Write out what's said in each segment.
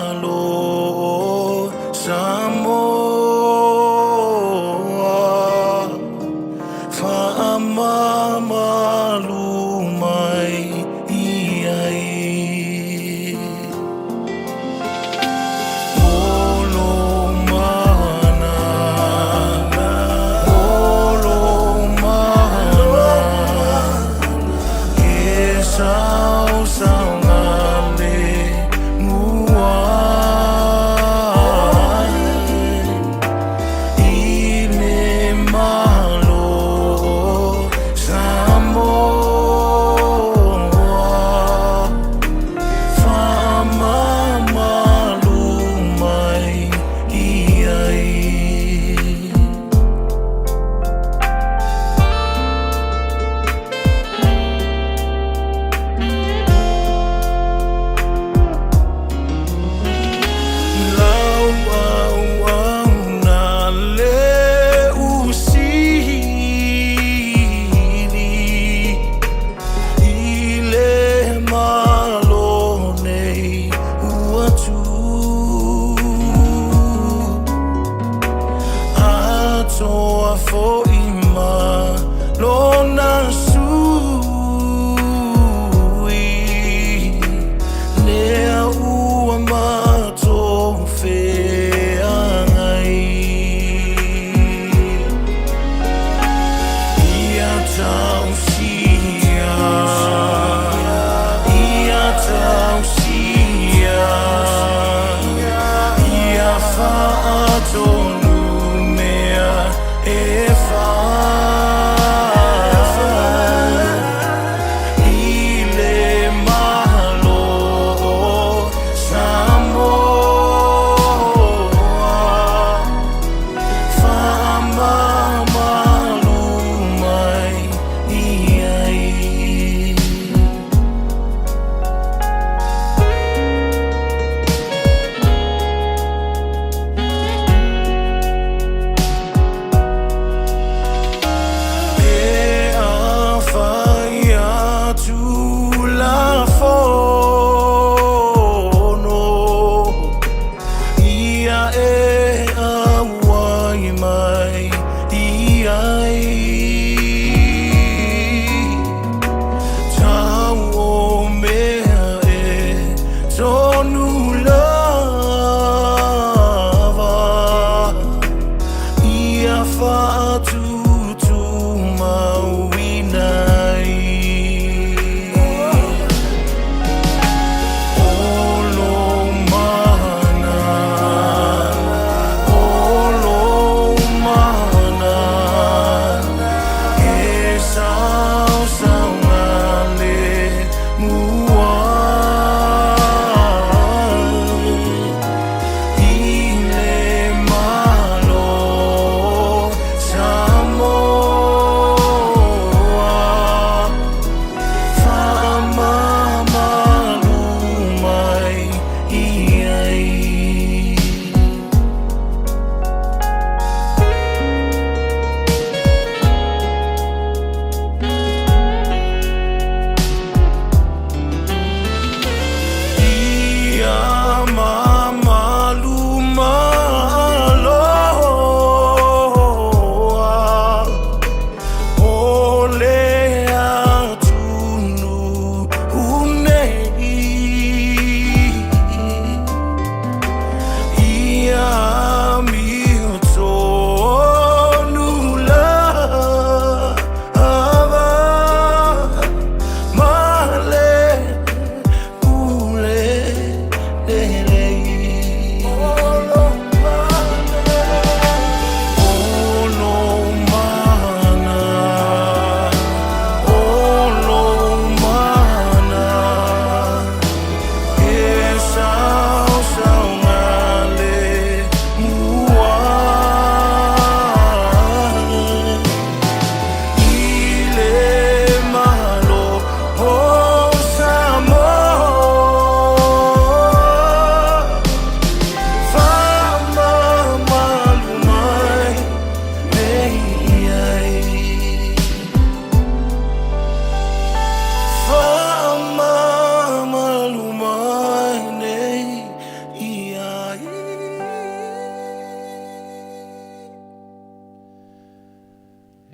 malo Samoa Whaamamalumai iai Olo mana Olo mana Ke sau ngale mua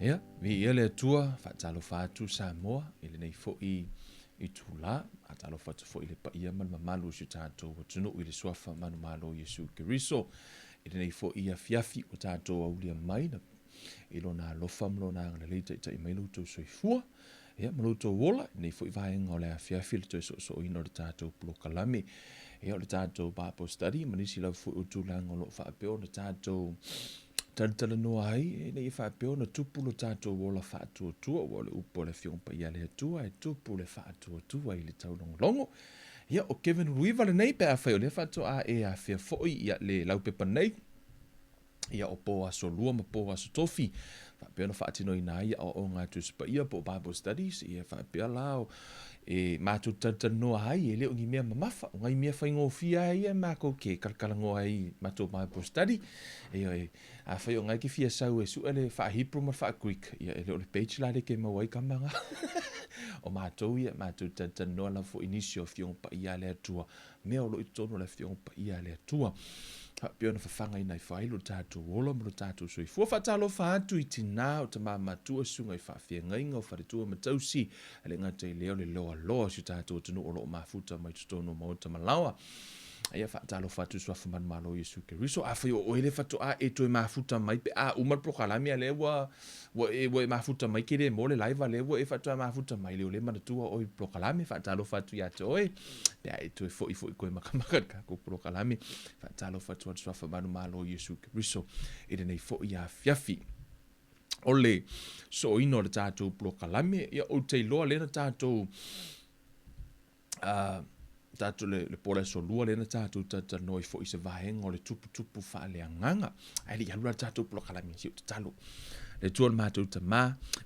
Ia, vi ia le tua, whaatalo whaatu Samoa, ili nei fo i tula, atalo whaatu fo i le pa ia man mamalu si tātou wa tunu i le suafa manu malo Yesu Keriso, ili nei fo ia fiafi o tātou au lia mai, na ilo na lofa mlo na ngana leita ita i mailu tau soifua, ia mlo tau wola, nei fo i vaenga o le fiafi le tau so ino le tātou pulo kalame, ia o le tātou Bible study, manisi lau fo i utulanga o lo whaapeo le tātou tala noa ai, nei whaapeo na tupu lo tātou wola whaatua tua, wale upo le fiongpa ia le atua, e tupu le whaatua tua i le tau longo. Ia o Kevin Ruiva le nei pe a whai o le whaatua a e a whia foi ia le laupepa nei, ia o po aso lua ma po aso tofi, whaapeo na whaatino i nā ia o ngā tuspa ia po Bible Studies, ia whaapeo lao, e mātou tata noa hai, e leo ngi mea mamafa, o ngai mea whai ngōwhia ai, e mākou ke karakala ngō ai mātou Bible Study, a whai o ngai ki whia sau e su ele wha Hebrew ma wha Greek, ia e leo le page la le ke mawai kamanga, o mātou ia, mātou tata noa la fo inisio fiongpa ia le atua, mea o lo i tono le fiongpa ia le atua, pio na whawhanga ina i whailo tātou wola mo tātou soi. Fua whatalo whaatu i tina o ta mātua sunga i whawhia ngainga o wharetua matausi ale ngā te leo le loa loa si tātou tunu o loo mafuta mai tutono mo ta malawa. Ia whaatalo whaatu swafa manu malo Yesu Keriso. A whai o oele whatu a e toi mafuta mai pe a umar prokalami a lewa wa mafuta mai kere mo le laiva lewa e whatu a mafuta mai leo le manatua oi prokalami whaatalo whatu ia te oi. Pea e toi foi koe makamaka kako prokalami. Whaatalo whatu atu swafa manu malo Yesu Keriso. E nei foi a fiafi. Ole so ino le tātou prokalami. Ia o te loa lena tātou tātou le pole so lua lena tātou tata noi fo i se vahenga o le tupu wha le anganga. Ai li alura tātou pulo kalami si o te talo. Le tuan mātou ta mā,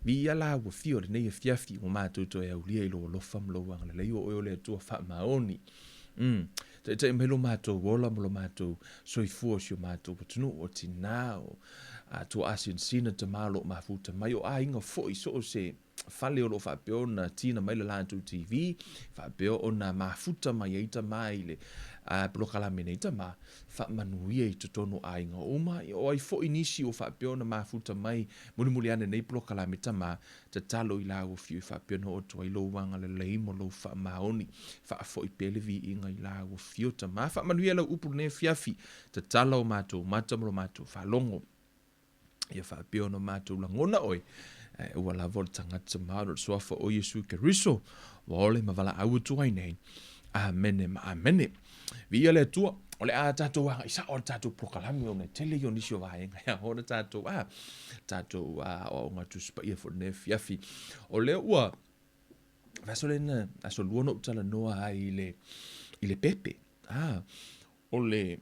vi ala ua fio le nei e fiafi o mātou to e au lia ilo o lofa mlo wanga le leio o le tua wha maoni. Te melo mātou wola mlo mātou soifua si o mātou patunu o tina o tua asin sina ta mālo mafuta mai o a inga fo i so o se fale o lo whapeo na tina mai le lātou TV, whapeo o na mafuta mai eita mai le prokalame neita ma, whamanuia i tutono a inga uma, o ai fo inisi o whapeo na mafuta mai, muli ane nei prokalame ta ma, ta talo i lau fiu whapeo no o tua i lo wanga le leimo lo whamaoni, whafo i pelevi inga i lau fiu ta ma, whamanuia lau upu ne fiafi, ta talo mātou, matamro mātou, whalongo, ia whapeo no mātou langona oi, ua la vol tangata maaro soafa o Yesu Keriso wa ole mavala au tuai nei amene ma amene via le tua ole a tatou wa isa o tatou prokalami o ne tele yo nisio va enga ya o tatou o ngatu spa ia for ne fiafi ole ua vasolena aso luono tala noa ai ile pepe ole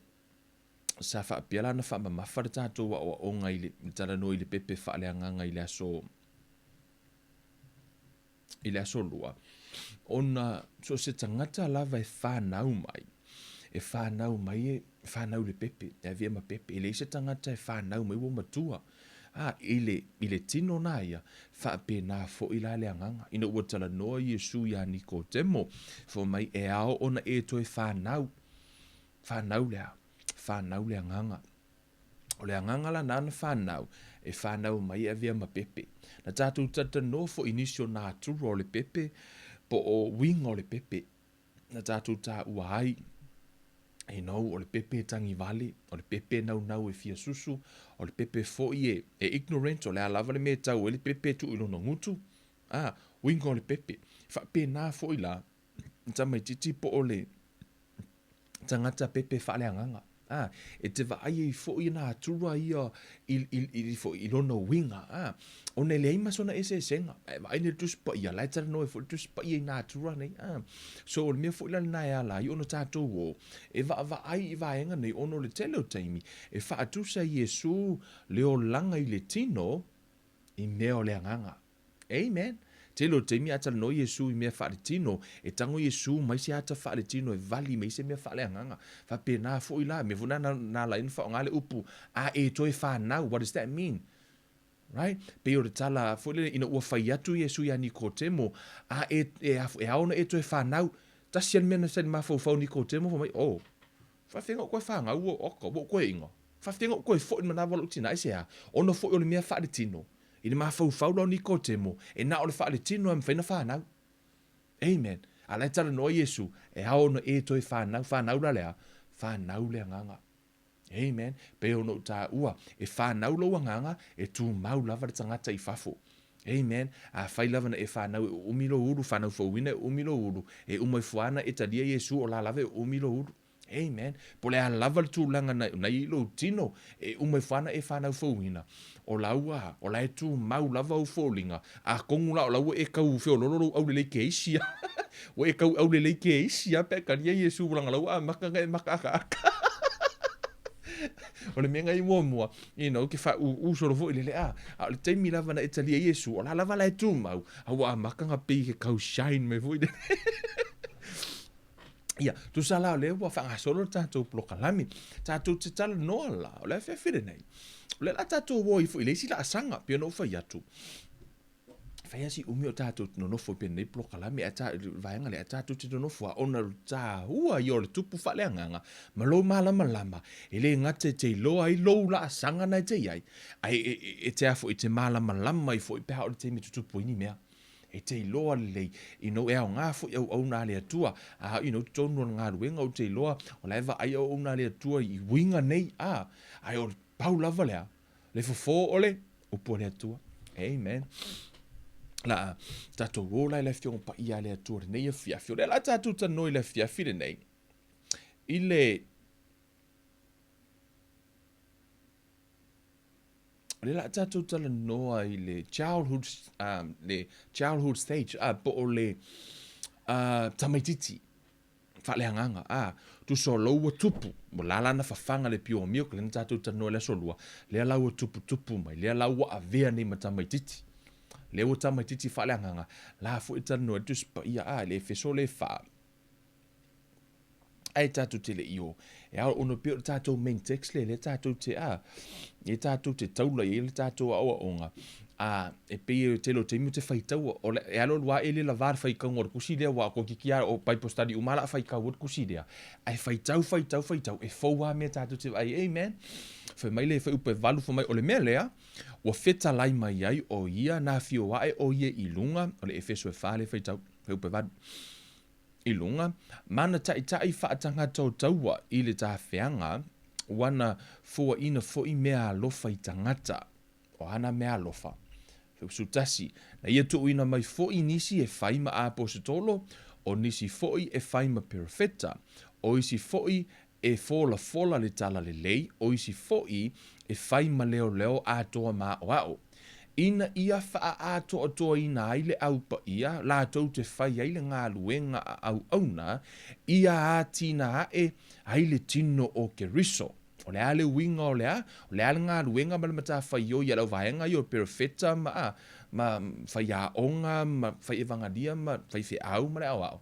sa fa piala na fa ma fa tatou o nga ile tala no ile pepe fa le anga ile aso ile aso lua. Ona so se tangata lava e whanau mai. E whanau mai e whanau le pepe. E via ma pepe. Ile se tangata e whanau mai wo matua. Ile tino na ia. Whape na fo ila le anganga. Ina ua tala noa Yesu ya niko temo. Fo mai e ao ona e toi whanau. Whanau lea. Whanau le anganga. O le anganga la nana whanau. E whanau mai e via ma pepe. Na tātou tata no fo inisio nā turu o le pepe, po o winga o le pepe. Na tātou tā ua ai, e nau o le pepe tangi vale, o le pepe nau e fia susu, o le pepe fo i e ignorant, o le alava le me tau, e le pepe tu ilo no ngutu. Winga o le pepe. Whape nā fo i la, tamai titi po o le tangata pepe wha le anganga. E te vai i fo i nā tura ia i fo i lono winga. O ne lei masona ese senga. Vai ne tuspa ia lai tara no e fo tuspa ia i nā tura nei. So o le mea fo i lana nai ala i ono tātou o. E va ai i vaenga nei ono le tele o taimi. E wha atusa Yesu leo langa i le tino i mea o le anganga. Amen. Telo te mi ata no Yesu i mea whaare tino, e tango Yesu mai se ata whaare tino e vali mai se mea whaale anganga. Whape nā fo i la, me vuna nā la ina wha o ngale upu, e toi whanau, what does that mean? Right? Pe o re tala, fo ile ina ua whai atu Yesu i ani ko temo, e aona e toi whanau, tasi an mea na sani mawhau ni ko temo, fo mai, whawhenga o koe whangau o oka, o koe ingo. Whawhenga o koe fo in manawa lo tina, ese ono fo i o le mea whaare tino. I le mafau lo Nikodemo, e na o le wha le tino am whaina whanau. Amen. A lai tala noa Yesu, e hao no e toi whanau la lea, whanau lea nganga. Amen. Pe ono ta ua, e whanau lo nganga, e tu mau lava le tangata I fafo. Amen. A whai lava na e whanau e umilo uru, whanau whauina e umilo uru, e umai fuana e talia Yesu o la lava e umilo uru. Amen. Po le a lava le tūlanga na ilo tino, e umai whana e whanau whauina. O laua, o la e tu mau lava au wholinga, a kongula o laua e kau whiololo au le leike eisia. O e kau au le leike eisia, pe karia Yesu ulanga laua, a makanga e makaka. O le menga I mua, ke wha soro fo I le a le teimi lava na etalia Yesu, o la lava la e tu mau, a wa makanga pi ke kau shine me fo I Ia, tu sala le wa fa solo tatou plokalami. Tatou te tala noa la, o le fefire nei. O le la tatou wo I fo I le sila asanga, pia no fa yatu. Fa yasi umi o tatou no no fo pia nei plokalami, a vaenga le a tatou te no fo, ona ta hua I o le tupu fa le anganga, ma lo malama, ele ngate te loa I lo la asanga na te iai. Ai, e te afo I te malama I fo I peha o le te mi tutupu ini mea. E te iloa lei, e ao ngā fo au au nā lea tua, tonu ngā ruenga o te iloa, o laiva ai au nā lea tua I winga nei, ai o pau lava lea, le fofo ole, o po lea tua, amen. La, tato rola le fiong pa ia lea tua, nei a fiafio, le la tato tanoi le fiafire nei, I le la tatou tala noa I le childhood stage po o le tamaititi whaleanganga tu so laua tupu mo lalana whawhanga le pio mio le tatou tala noa le solua le laua tupu mai le laua avea nei ma tamaititi le ua tamaititi whaleanganga la fu I tala noa tu spa ia le feso le wha ai tatou te le io e ao ono pio tatou main text le tatou te e tatou te taula I le tatou awa onga e pe te lo te mi te whaitau o le e alo lua e le lavar whaikau ngor kusi lea wa ko kikia o Bible study umala whaikau o kusi lea ai whaitau e fōua mea tatou te ai amen whai mai le whai upe valu whai mai o le mea lea o wheta lai mai ai o ia na fio wae o ia I lunga o le efeso e whale whaitau whai upe valu I lunga, mana tai whaatanga tau taua I le tāwhianga, wana fua ina foi mea alofa I tangata, o ana mea alofa. Sutasi, na ia tu ina mai foi nisi e whaima apostolo, o nisi foi e whaima perfeta, o isi foi e fola le tala le lei, o isi foi e whaima leo atoa ma o ao. Ina ia wha atoa ina aile au pa ia, la tau te whai aile ngā luenga au auna, ia tina aile tino o ke riso. O le ale winga o le ale ngā luenga ma le mata whai o ia lau vaenga I o perfeta ma whai a onga, ma whai evangadia, ma whai whi au ma le au au.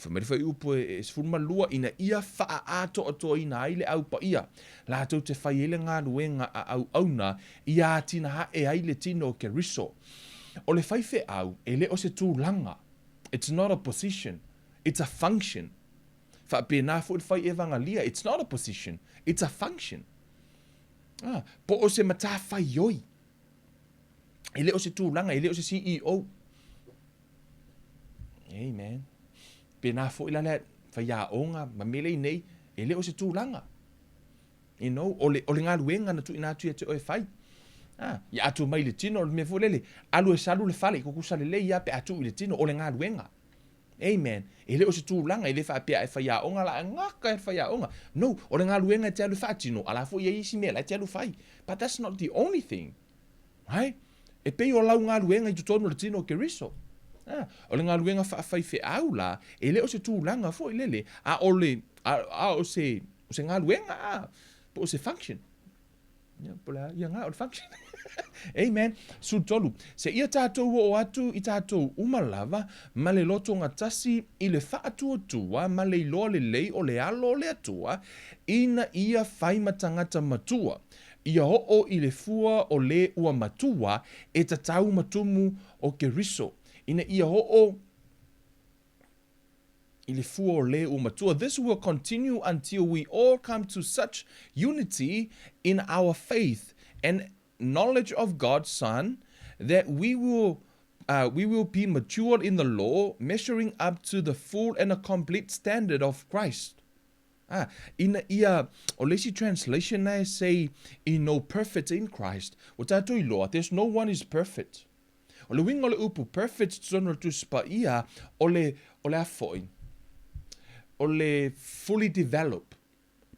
Whamere whai upo e sifuruma lua ina ia wha atoa ina aile au pa ia. La tau te whai ele ngā ruenga au auna, ia tina aile tino o ke riso. O le whai whi au, e le o se tūlanga. It's not a position, it's a function. Wha pēnā fu whai evangalia, it's not a position, it's a function. Po o se mata whai yoi. E le o se tūlanga, e le o se CEO. Amen. Pena fo ila le whaia onga, ma mele nei, e le o se tūlanga. O le ngā luenga na tu ina atu e te oe whai. Ia atu mai le tino, me fo lele, alu e salu le whale, kuku sale le ia pe atu I le tino, o le ngā luenga. Amen. E le o se tūlanga, e le whaapea e whaia onga, la ngaka e whaia onga. No, o le ngā luenga e te alu whaatino, ala fo ia isi mea, la te alu whai. But that's not the only thing. Right? E pei o lau ngā luenga I tutonu le tino ke riso. O le ngā luenga whaafai whi au la, e le o se tūlanga fo I lele, o se ngā luenga, po o se function. Ia ngā o le function. Amen. Sutolu. Se ia tātou o atu I tātou umalava, ma le loto ngatasi I le whaatua tua, ma le iloa le lei o le alo le atua, ina ia whaimatangata matua. Ia ho I le fua o le ua matua, e tatau matumu o ke riso. Ina ia ho I le fua o le ua matua. This will continue until we all come to such unity in our faith and knowledge of God's Son, that we will be mature in the law, measuring up to the full and a complete standard of Christ. Ina ia, o lesi translation na say, in no perfect in Christ. O tātou I loa, there's no one is perfect. O le winga o le upu perfect tono tu spa ia, o le afoi. O le fully develop.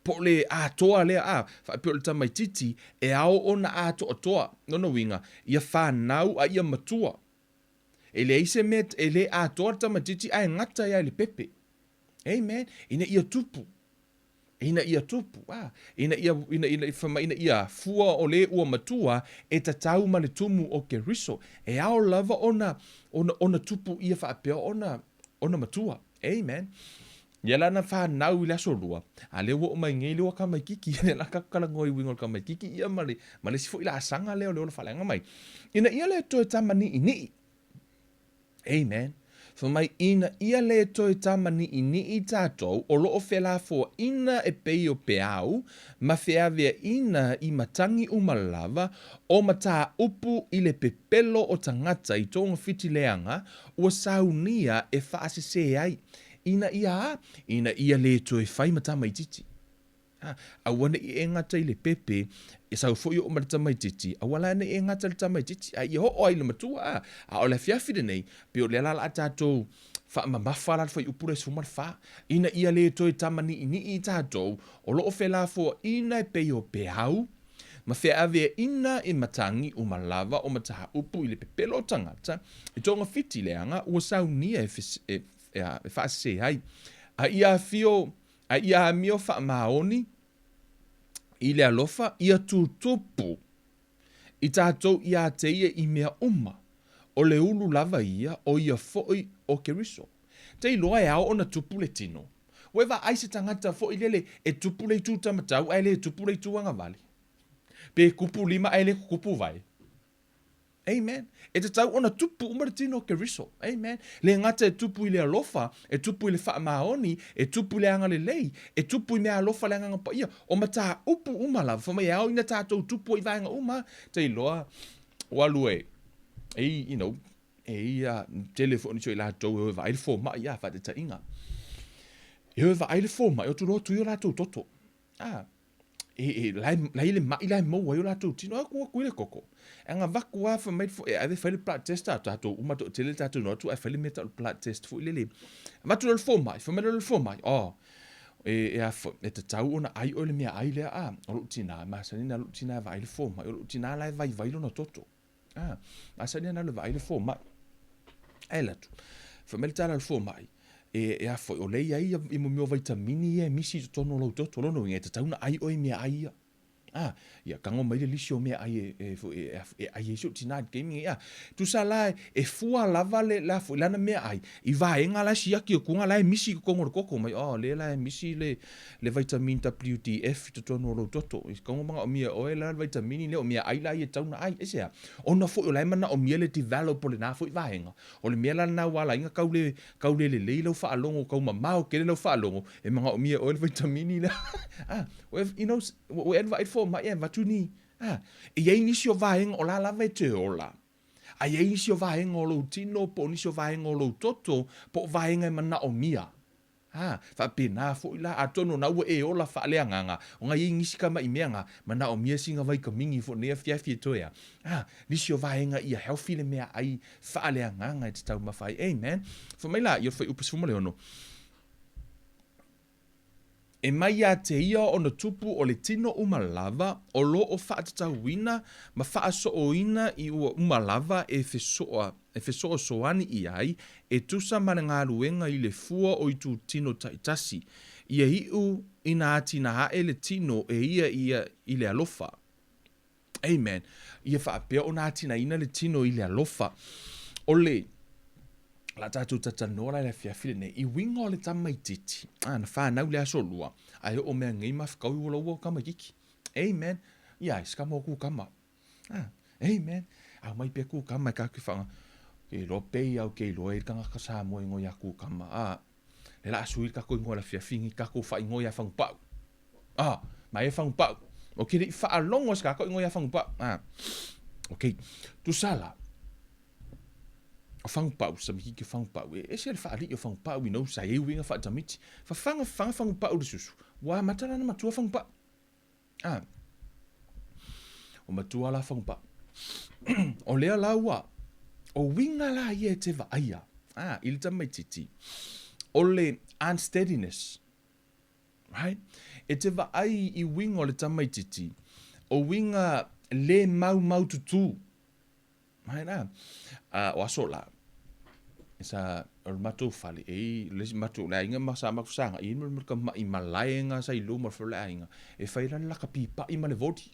Po le toa le whaipe o le tamaititi, e ao ona toa, nono winga, ia whanau a ia matua. E le eise met, e le toa tamaititi, ai ngata ia le pepe. Amen. Ina ia tupu. Ina ia tupu, ina ia fua o le ua matua e tatau ma le tumu o ke riso. E ao lava ona tupu ia whaapea ona matua. Amen. Ia lana whanau I le asolua. A le ua o mai ngei le ua ka mai kiki. Ia la kakala ngoi wingol ka mai kiki. Ia ma le sifo ila asanga leo leo la whalenga mai. Ina ia le toe tamani ini. Amen. So mai ina ia le toe tamani ini I tātou o loo whela fo ina e pei o peau ma whiawea ina I matangi umalava o mata upu I le pepelo o tangata I tonga whitileanga ua saunia e whaasese ai. Ina ia le toe whai matama I titi. Awana I e ngata I le pepe e sau fo I o mata mai titi. Awala ne e ngata le tamai titi. I ho o ai le matua a o le fiafide nei pe o le ala a tātou wha mamawhala whai upure sumar wha. Ina ia le toi tamani I tātou o loo whela fo ina e pei o pehau ma whea avea ina e matangi o malava o mataha upu I le pepelo tangata I tonga whiti leanga ua saunia e whaase hai. A ia fio a ia mio wha maoni I le alofa, ia tutupu. I tātou ia te ia I mea uma. O le ulu lava ia, o ia foi o ke riso. Te iloa e ao ona tupu le tino. Wewa aise tangata foi lele e tupu le tu tamatau, ai le tupu le tu anga vali. Pe kupu lima, ai le kupu vai. Amen. E te tau ona tupu umare tino ke riso. Amen. Le ngata e tupu I le alofa, e tupu I le wha maoni, e tupu le anga le lei, e tupu I mea alofa le anga pa ia. O mata upu umala, whamai au ina tātou tupu I vaenga uma, te iloa, walue. You know, telefoni so I lātou e vai le fō mai ia, whate ta inga. E vai le fō mai, o tu rotu I lātou toto. Lai le mai lai mo wa yola tu tino aku ku le koko anga vaku wa fa mai fo e ave fele plat test ta to uma to tele ta to no tu e fele metal plat test fo le va tu le fo mai fa me le fo mai e te tau ona ai o le mea ai le o tina ma sa ni na tina vai le fo mai o tina lai vai no toto ma sa ni na le vai le fo mai ela tu fa me le fo mai e a foi o lei ai I mo mio vitamini e misi to no lo to lo no e te tauna ai o me ai ia kango mai le lisio me ai ai so tina gaming ia tu sala e fua lava le la fu lana me ai I va enga la sia ki ko ngala misi ko ngor koko mai le la misi le vitamin WDF to no lo toto I kango manga o mia o la vitamin le o mia ai la e tauna ai e sia ona fu o la mana o mia le develop le na fu va enga o le mia la na wala inga kaule le lo fa alongo ko mama o ke le lo fa alongo e manga o mia o le vitamin la you know we invite for ma e vatuni e ai nisi o vaenga o la lava te ola ai nisi o vaenga o lo tino po nisi o vaenga o lo toto po vaenga mana o mia fa pena fo ila atono na e ola fa le nganga o ngai nisi kama I meanga mana o mia singa vai ka mingi fo ne fiafi toya nisi o vaenga I healthy le mea ai fa le nganga te tau mafai amen fo mai la yo fa upus fo mo le ono e mai a te ia o na tupu o le tino umalava o lo o whaatatauina ma whaasooina I ua umalava e whesoa soani I ai e tusa mana ngā ruenga I le fua o I tu tino taitasi. Ia hiu ina atina hae le tino e ia I le alofa. Amen. Ia whaapea o nā atina ina le tino I le alofa. O le la tātou tatanoa le fiafile nei I winga o le tamai titi na whanau le aso lua ai o mea ngei mawhakau I ula ua kama kiki amen ia iskama o ku kama amen au mai pe ku kama ka ki whanga ke lo pei au ke lo e kanga ka sa mo ingo ya ku kama le la asu I ka ko ingo la fiafingi ka ko wha ingo ya whang pau mai e whang pau o ke ri wha alongo ska ko ingo ya whang pau ok tu sala o whangpau, sa mihi ke whangpau, e se le whaali o whangpau, ino, sa e winga whaatamiti, whangpau le susu, wa matala na matua whangpau. O matua la whangpau. O lea laua, o winga la ia te vaia, ili tamaititi, o le unsteadiness, right? E te vaai I winga o le tamaititi, o winga le mau tutu, right na? O aso la, sa or matou fali le matou la inga masa makusanga I mo ka mai malaenga sa ilu mo for la inga e fai la ka pipa I male voti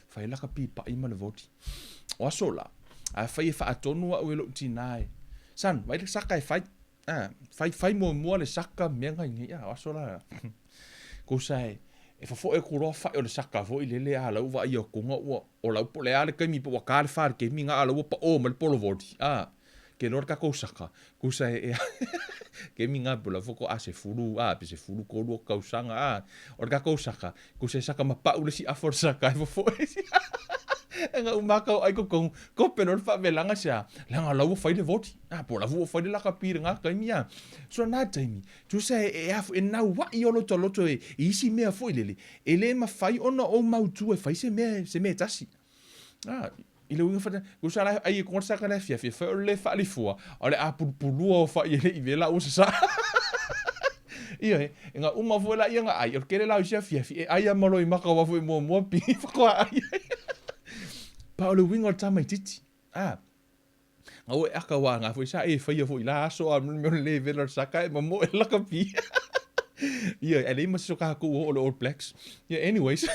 fai la ka pipa I male voti o sola a fai fa atonu o lo tinai san vai saka e fai fai mo le saka menga ngi o sola ko sai e fo e kuro fa o le saka vo ile le ala uva I o kunga o la po le ale kai mi po ka far ke mi nga ala pa o mal polo voti ke lor ka kousaka kusa e ke minga pula foko se fulu pe se fulu ko lo kausanga or ka kousaka kusa saka mapa ule si afor saka fo nga umaka ai ko penor fa velanga sia langa lawo fai le voti po la vo fai la ka pir nga ka mia so na taimi tu se e afu e na wa I olo toloto e isi mea fo ile ele ma fai ono o mautu e fai se me tasi ile winga fata kusala ai ko sa kana fia le fa li fua ole a pulu o fa ile I vela o sa nga uma vola nga ai o kele la o sia fia ai a malo I maka wa fo mo pi ko ai pa ole winga tamai titi nga o aka wa nga fo sa e fa fo ila so a mo le vela sa kai mo la ka pi ele mas so ka ko o All Blacks anyways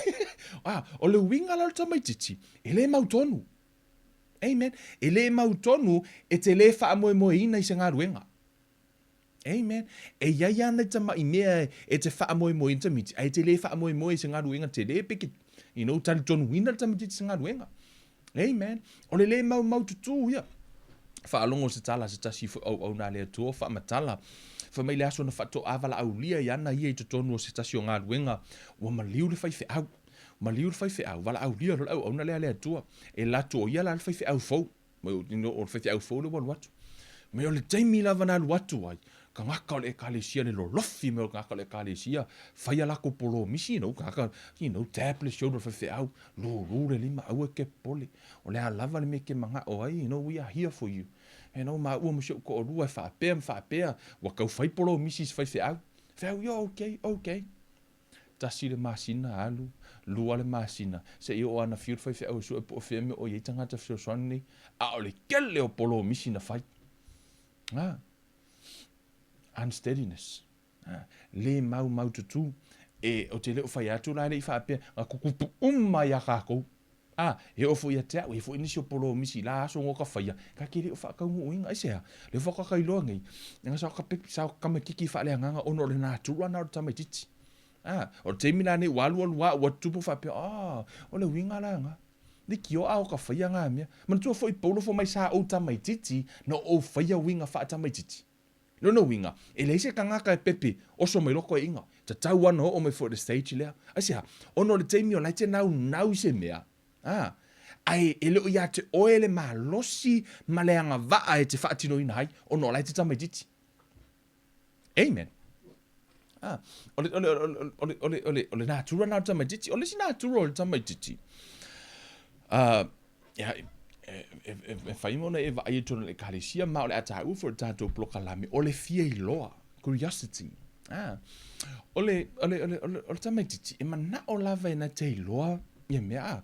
ole winga la tamai titi ele mautonu Amen. Ele mautonu e te le wha mo ina I se ngā ruenga. Amen. E iaia nei tama I mea e te wha mo ina tamiti. E te le wha mo I se ngā ruenga te le peke. Tali tonu wina tamiti se ngā ruenga. Amen. O le mau tutu ia. Wha alongo se tala se tasi au nā lea tua wha matala. Wha mai le aso na wha to avala au lia I ana ia I te tonu o se tasi o ngā ruenga. Wa maliu le whai au. Ma liur fai fe au wala au lia au ona le tua e la to ia la fai fe au fo o fai fe au fo le watu me o le taimi lava na watu ai ka ngaka le kalesia le lofi me o ngaka le kalesia fai ala ko polo misi ka tap le shoulder fai fe au lo le lima au ke pole o le lava le me ke manga o ai we are here for you ma u mo ko rua fa pe wa ka fai polo misi fai fe au yo okay tasi le masina alu lua le masina se o ana fiu fai fe au so po fe me o ye tanga ta so soni a le kele o polo misina fai unsteadiness le mau tutu e o te le o fai atu la le fa pe a kukupu ya ka ko e o fo ia te o fo inisio polo misi la so ngo ka fai ka kile o fa ka mo inga ise le fo ka lo ngai nga sa ka pe sa ka me kiki fa le nga ono le na tu na ta me titi o te mina ne walu wa tupu fa pe o le winga la nga ni ki o au ka fai nga mia man tu fo I polo fo mai sa o ta mai titi no o fai winga fa ta mai titi no winga e le se ka nga ka pepe o so mai loko inga ta tau wana o me for the stage le asia ono le te mi o lai te nau se mea ai ele o ia te oele ma losi ma le anga va e te fa tino ina hai ono lai te ta mai titi amen ole natura na tama titi ole si natura ole tama titi fai mona e vai tona le kalesia ma ole ata u for tato bloka lami ole fie loa curiosity ole tama titi e mana o lava na te loa ia mea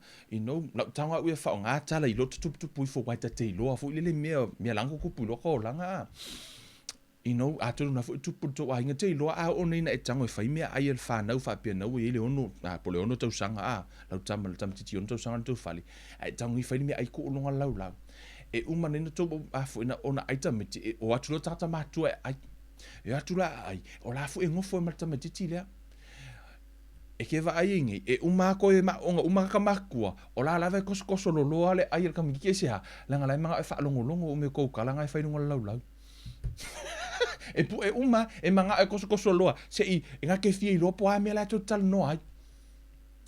la tanga u fa nga tala I lo tupu fo wa te loa fo ile mea lango kupu lo ko langa atu na fu tupu to ainga te loa a ona ina e tango fai mea ai el fa nau fa pe nau ele ono po le ono tau sanga lau tama titi ono tau sanga tau fali ai tango I fai mea ai ko longa lau e uma nina to fu ina ona ai tamiti o atu lo tata matua ai e atu la ai o la fu e ngofo e malta titi lea e ke va ai ngi e uma ko e ma onga uma ka makua o la lava koso lo ale ai el kamiki se ha langa lai manga e fa longo o me ko kala ngai fai longa lau e pu e uma e manga e koso loa se I nga ke fie lo po a me la total no ai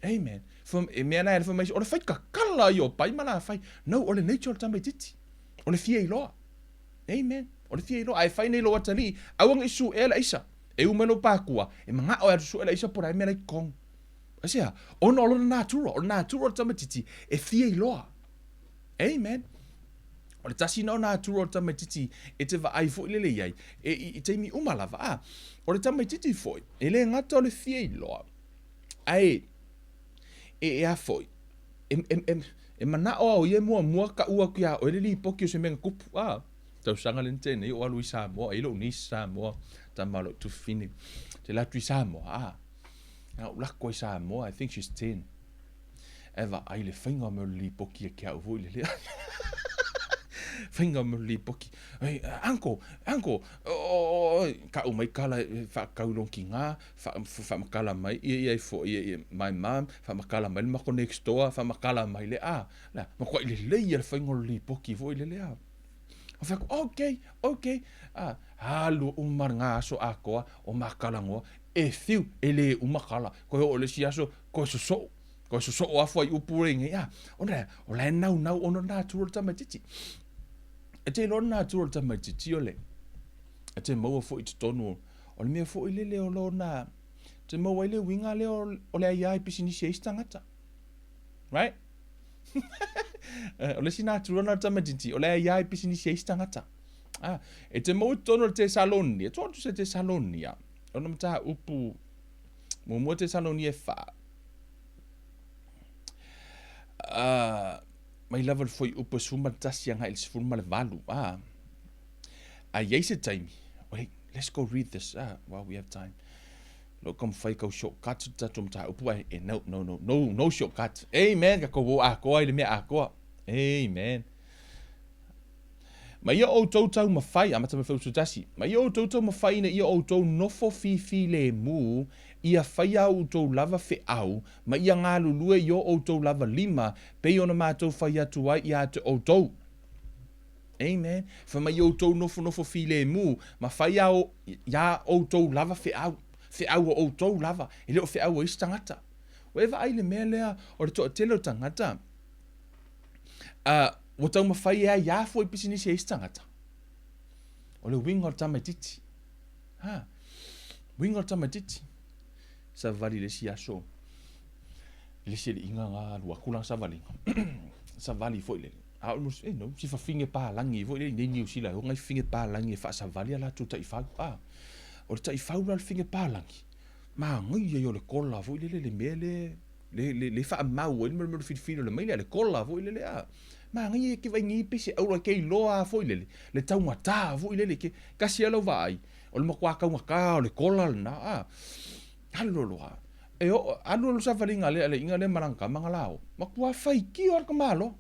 amen from e me na information o le fai ka kala yo pai mana fai no o le nature tamai titi o le fie loa Amen. O le fia ilo, ai whaine ilo atali, awang isu e la isa. E umelo pākua, e mga o atu su e la isa pora e mea lai kong. Asia, ona o lona natura tamatiti, e fia iloa. Amen. O le tasi na o natura tamatiti, e te va ai fo ilele iai, e teimi umalava, o le tamatiti foi, e le ngata o le fia iloa. Ai, e a foi, e mana o au ia mua ka ua kia, o ele li poki o se menga kupu, tau sanga le tene, o alu i Samoa, ilo ni Samoa, tamalo tu fini, te latu i Samoa, lako i Samoa, I think she's 10. Eva, ai le whainga me li poki a kia uvo i le lea. Whainga me li poki. Hey, uncle, ka umai kala, whakaulong ki ngā, whamakala mai, ia fo, my mom, whamakala mai, mako next door, whamakala mai le la, mako i le lei le whainga li poki vo i le lea. Okay. Halu umar ngā aso a koa, o makala ngoa, e thiu, e le umakala, koe o le si aso, koe so o afo ai upurengi, o le nau, ono natural tamatiti. E te lona natural tamatiti o le, e te maua fo i te tonu, o le mea fo i le o lona, te maua i le winga le o le ai pisi nisi eistangata. Right? O le si natural na tamatiti, o le ai pisi nisi eistangata. E te maua tonu te Saloni, e tonu se te Saloni, o na mta upu, mua te Saloni e wha. Mai lava foi upu suma tasi anga il sfuma le valu. Yes, time. Wait, let's go read this while we have time. Lo kom fai kau shortcut tatum ta upu no shortcut. Amen ka ko ko ai le me ko. Amen. Mai o tau mawhai, amata me whautu tasi. Mai o tau mawhai na ia o tau nofo fi le mu, ia whai au tau lava fe au, ma ia ngā lulue i o tau lava lima, pe ona mātou whai atu ai ia te o tau. Amen. Wha mai o tau nofo fi le mu, ma whai au ia o tau lava fe au o tau lava, e leo fe au o istangata. Wewa ai le mea lea, o le toa telo tangata, o tau mawhai ea ia fo i pisini se istangata. O le winga o tamatiti. Winga o tamatiti. Sa vali le si aso. Le si le inga ngā lua kulang sa vali. Sa vali fo i le. Si fa finge pa langi fo i le nei niu sila. O ngai finge pa langi e fa sa vali ala tu ta i fau. O le ta i fau la le finge pa langi. Ma ngai yo le kola fo i le mele. Le fa mau. O le fino le maile le kola fo i le ma ngai ke vai ngi pese au ke loa fo ile le tau mata fo ile ke kasi alo vai o le makwa ka o le kola na halo loa e o alo sa falinga le inga le maranga mangalao makwa fai ki or ka malo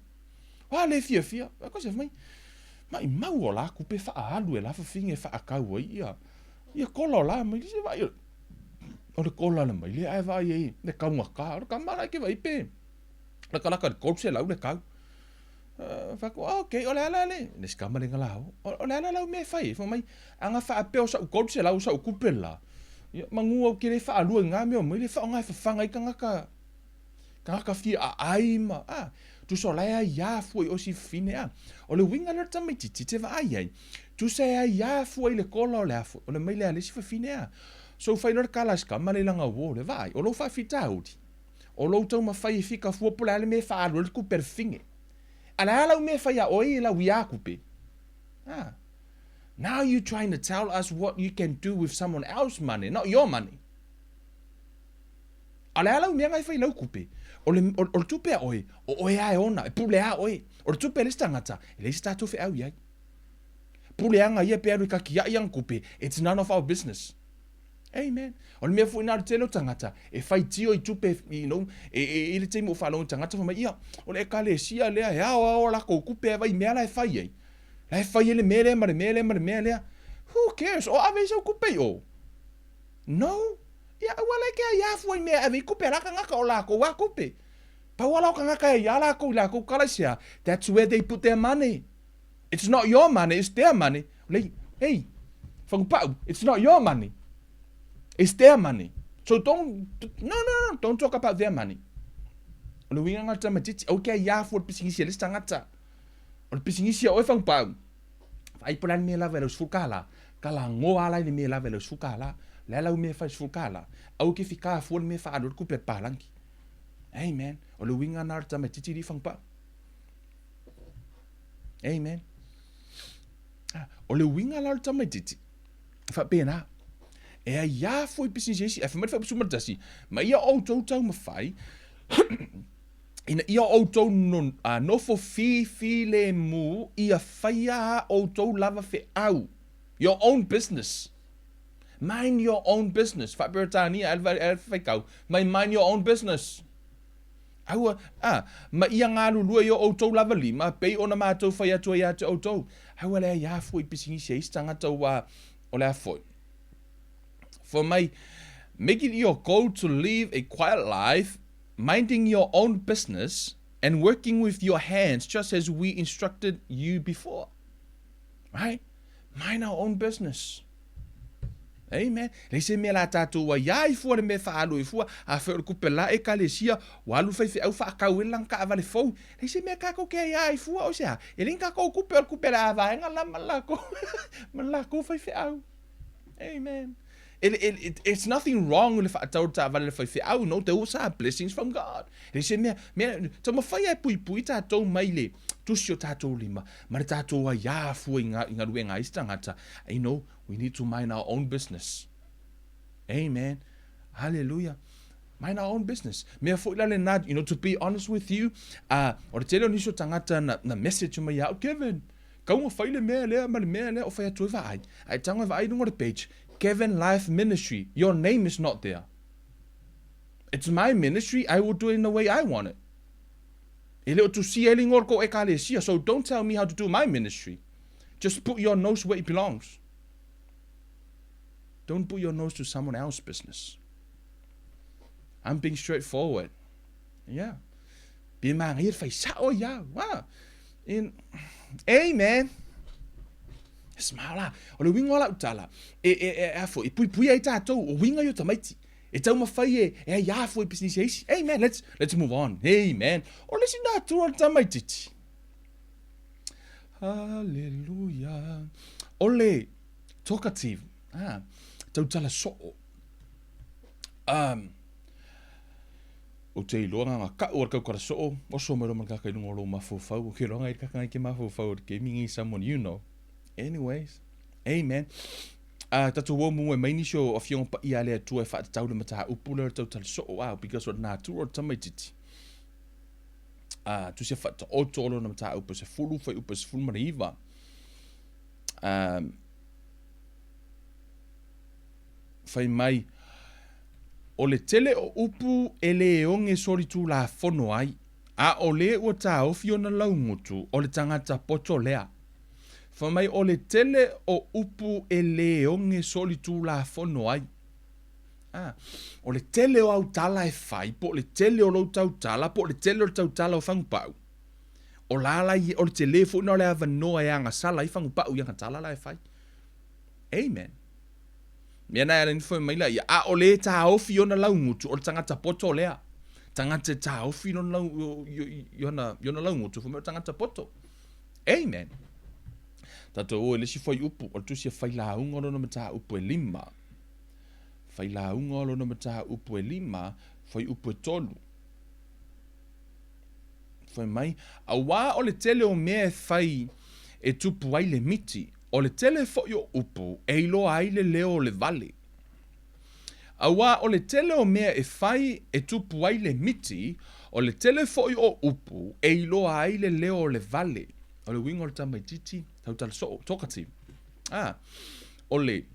wa le fia ko se mai mau la ku pe fa alu la fa finge fa ka ia kola la mai se vai o le kola le mai le ai vai le ka ngaka ka mala ke vai pe la kala ka ko se la le ka okay, ole ala le. Nes kamare ngalau. Ole ala lau me fai, fo mai anga fa apeo sa ukol se lau sa ukupela. Mangu o kire fa alu nga me o mai le fa nga fa fanga kanga fi a aima. Tu so la ya fu o si fine Ole winga le tamiti te va ai. Tu se ya fu le kola o le afu. Ole mai le si fa fine So fa no kala ska male langa wo le vai. O lo fa fitaudi. O lo tau ma fai fika fu pola le me fa alu ku per finge. Ala me faya oi la wiakupe. Now you trying to tell us what you can do with someone else's money, not your money. Ala me ngai fai lau kupe. O tupe oi, o ai ona, pule a oi. O tupe le stangata, le sta to fe au yai. Pule anga ia pe ka kia yang kupe. It's none of our business. Amen. O le mea fu ina telo tangata e fai tio I tupe le te mo falo tangata fa mai ia o le kale sia le o la ko kupe vai mea la fai ai la fai le mele mele who cares o ave so kupe o no ia wala ke ia fu mea ave kupe la kanga ka o la ko wa kupe pa wala kanga ka ia la ko kala sia that's where they put their money. It's not your money, it's their money. Hey fangpau, it's not your money. It's their money. So don't talk about their money. O le winga ngata matiti, okay, ya fu pisingisi le stangata. O pisingisi o fang pau. ai pola ni me lava le sfulkala. Kala ngoa ala ni me lava le sfulkala. Le ala me fa sfulkala. Au ke fika fu me fa adu ku pe palanki. Amen. O le winga na ta me titi di fangpa. Amen. O le winga la ta me titi. Fa pena. E a ia foi pisi jesi, e fa mai fa suma tasi. Ma ia o tau ma fai. Ina ia o tau no fo fi le mu ia faia o tau lava fe au. Your own business. Mind your own business. Fa bertani al fa kau. Mind your own business. Aua, ma ia ngā lulua i o tau lava lima, pei ona mātou whai atua i atu o tau. Aua lea ia fwoi pisingi seis tangata o lea fwoi. For my, make it your goal to live a quiet life, minding your own business, and working with your hands, just as we instructed you before. Right? Mind our own business. Amen. Le se me la tātou wa iai fua le me whaalu i fua, a wheo le kupela e ka le sia, walu whai au whaakau e lang ka avale fau. Le se me kako ke iai fua o sea, e ringa kou kupe o kupela a vaenga la malako whai au. Amen. It's nothing wrong with whaatau ta avale le whai au, no, those are blessings from God. Le se me ta ma whai e pui tātou mai le, tusi o tātou lima, ma le tātou wa ia fua inga ruenga istangata, you know, we need to mind our own business. Amen. Hallelujah. Mind our own business. Mea fo ilale nā, you know, to be honest with you, o re tele o niso tangata na message mai au, Kevin, kaunga whaile mea lea, ma le mea lea, o whai atu e vai. Ai tanga vai nungo le page, Kevin Life Ministry. Your name is not there. It's my ministry. I will do it in the way I want it. E leo tu si e lingor ko e ka le sia, so don't tell me how to do my ministry. Just put your nose where it belongs. Don't put your nose to someone else's business. I'm being straightforward. Yeah. Be man hier fai sao ya. Wow. Amen. Smala. O le winga la utala. Afo. Pui ai tatou. O winga yo tamaiti. E tau mawhai e ia fo i business eisi. Amen. Let's move on. Amen. O lesi na tua tamaititi. Hallelujah. Ole. Talkative. Tau tala so'o. O te iloanga ngā kau ar kau kara so'o. O so mero man kakai nungo lo mafufau. O ke ronga i kakai ke mafufau. Ke mingi someone you know. Anyways. Amen. Tatu wau mungu e mainisho o fionga pa ia lea tua e whaata tau le mataha upula tau tala so'o. Because o nā tura o tamaititi. Tu se whaata o tolo na mataha upa se fulu. Whai upa se fulu mariiva. Whai mai, o le tele o upu e le onge sori tū la whono ai, a o le ua tā ofi o na laungutu o le tangata poto lea. Whai mai, o le tele o upu e le onge sori tū la whono ai. O le tele o au tala e whai, po le tele o lo tau tala, po le tele o tau tala o whangupau. O lala i, o le tele fu na le avanoa e anga sala i whangupau i anga tala la e whai. Amen. Mea nai alani fwoi maila ia a o le tā ofi o na laungutu o le tangata poto lea. Tangata tā ofi o na laungutu fwoi mea tangata poto. Amen. Tato o le si fwoi upu o tu si fai la unga o na mata upu e lima. Fai la unga o na mata upu e lima, fwoi upu e tolu. Fwoi mai, a wā o le tele o mea fai e tupu ai le miti. O le tele fo yo upu, e ilo ai le leo le vale. Awa o le tele o mea e fai e tupu ai le miti, o le tele fo yo upu, e ilo ai le leo le vale. O le wingo le tamaititi, tau tala so, tokati. O le,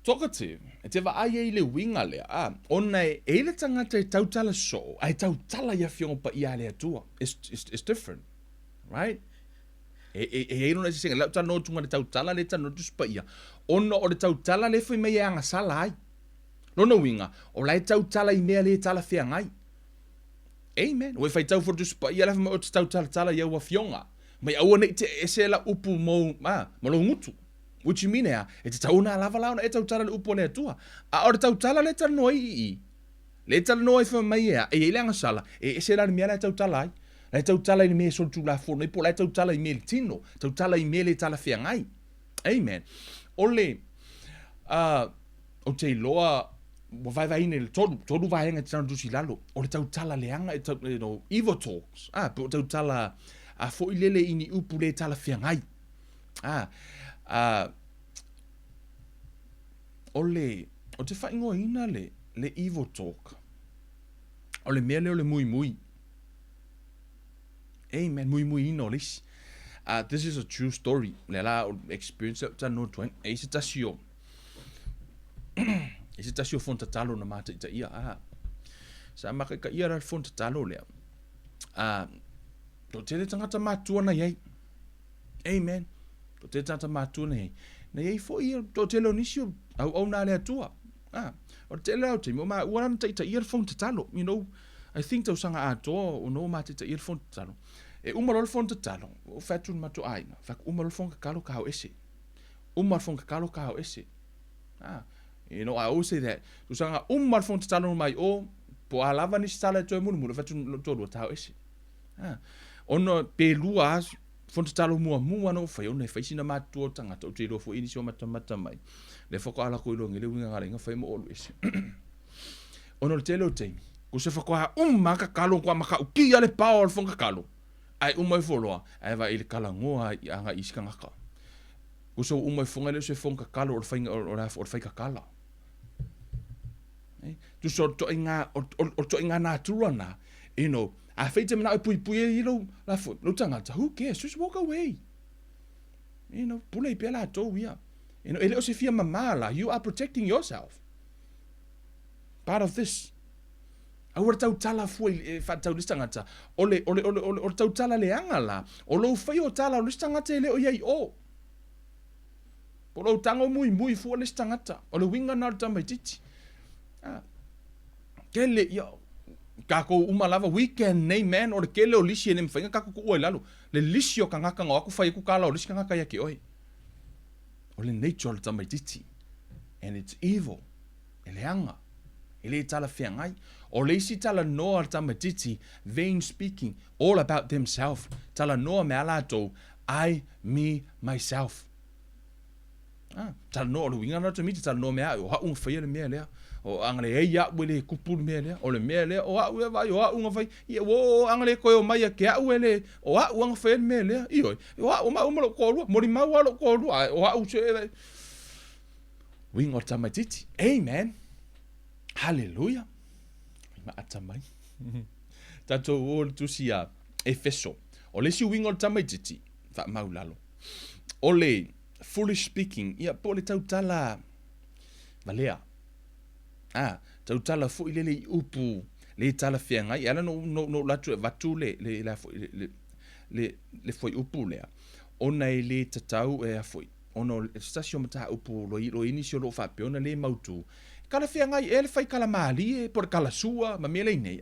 talkative, e te wa ai e le winga lea, ona e le tangata e tautala so, ai tautala ia fionga pa ia lea tua. It's different, right? E no na se singa, lau tano tunga le tautala le tano tus pa ia. Ona o le tautala le fui mea anga sala ai. Lona winga, o lai tautala I mea le tala fea ngai. Amen. O e fai tau for tus pa ia lafa ma o te tautala ia ua fionga. Mai aua ne te ese la upu mo lo ngutu. Which you mean e te tauna lava launa e tautala le upo le atua. A ore tautala le tano I. Le tala noa i whamai e le angasala, e se rari mea le tau tala ai. Le tau tala i me sol tu la fono, i po le tau tala i me le tino, tau tala i me le tala whiangai. Amen. Ole, o te loa, wa vai ine le toru vai hanga tana dusi lalo, o le tau tala leanga, evil talks, po tau tala, fo i lele ini upu le tala whiangai. Ole, o te whaingoa ina le evil talk. O le mea leo le mui mui. Amen, mui mui ina o lisi. This is a true story. Le la experience ta no twain. E se tasio. E se tasio fonta talo na mata ita ia. Sa maka ka ia ra fonta talo lea. To tele tangata matua na yei. Amen. To tele tangata matua na yei. Na yei fo ia to tele onisio au na lea tua. O tele au te mo ma uana ta ita ia fonta talo. You know, I think tau sanga atoa o no mata ita ia fonta talo. E umarol fonta talo, o fatun matu aina, fak umarol fonta kalo kao ese. Umar fonta kalo kao ese. You know, I always say that. Tu sanga umar fonta talo mai o, po alava ni stala to mulu fatun todo tao ese. Ono pe lua fonta talo mua no fai ona fai sina matu tanga to te do fo ini so mata mai. Le foko ala ko ilongi le winga ngarenga fai mo olu ese. Ono telo te. Ku se foko ha maka kalo kwa maka uki ale pao fonta kalo. Ai umai foloa, ai va ile kala ngoa i anga iska ngaka. Kuso umai fonga le se fonga kalo o fainga o faika kala. Tu so to inga na turana, you know, a feite mena pui you know, la fo, lo tangata, who cares? Just walk away. You know, pula I pela to ia. You know, ele o se fia mamala, you are protecting yourself. Part of this. Aura tau tala foi fa tau listangata. Ole tau tala le angala. O lo fai o tala o listangata ele o iai o. Po lo tango mui fu o listangata. O le winga na tama titi. Kele yo kako umalava weekend nei man o le kele o lisi ene mfainga kako ku o lalo. Le lisi o kangaka ngo aku fai ku kala o lisi kangaka ya ki oi. O le nature o tama titi. And it's evil. Ele anga. Ele tala whiangai. O leisi tala noa tama titi, vain speaking, all about themselves. Tala noa me ala to, I, me, myself. Tala noa le winga na tamiti, tala noa me a, o haunga whaia le mea lea. O angale eia wele kupuru mea lea. O le mea lea, o hau e vai, o haunga whai. Ia wo angale koe o maia ke au ele, o hauanga whaia le mea lea. Ioi, o hau ma umalo korua, mori mau alo korua, o hau se e. Winga tama titi. Amen. Hallelujah. Atamai. Tato o tusi a Efeso. O le si wingo tamai titi. Fa maulalo. O le foolish speaking. Ia po le tau tala valea. Tau tala fu ile le upu. Le tala fianga. Ia no latu vatu le foi upu lea. Ona e le tatau e a foi. Ono stasio mata upu lo inisio lo fa peona le mautu. Kala whiangai ele fai kala maali por kala sua ma mele nei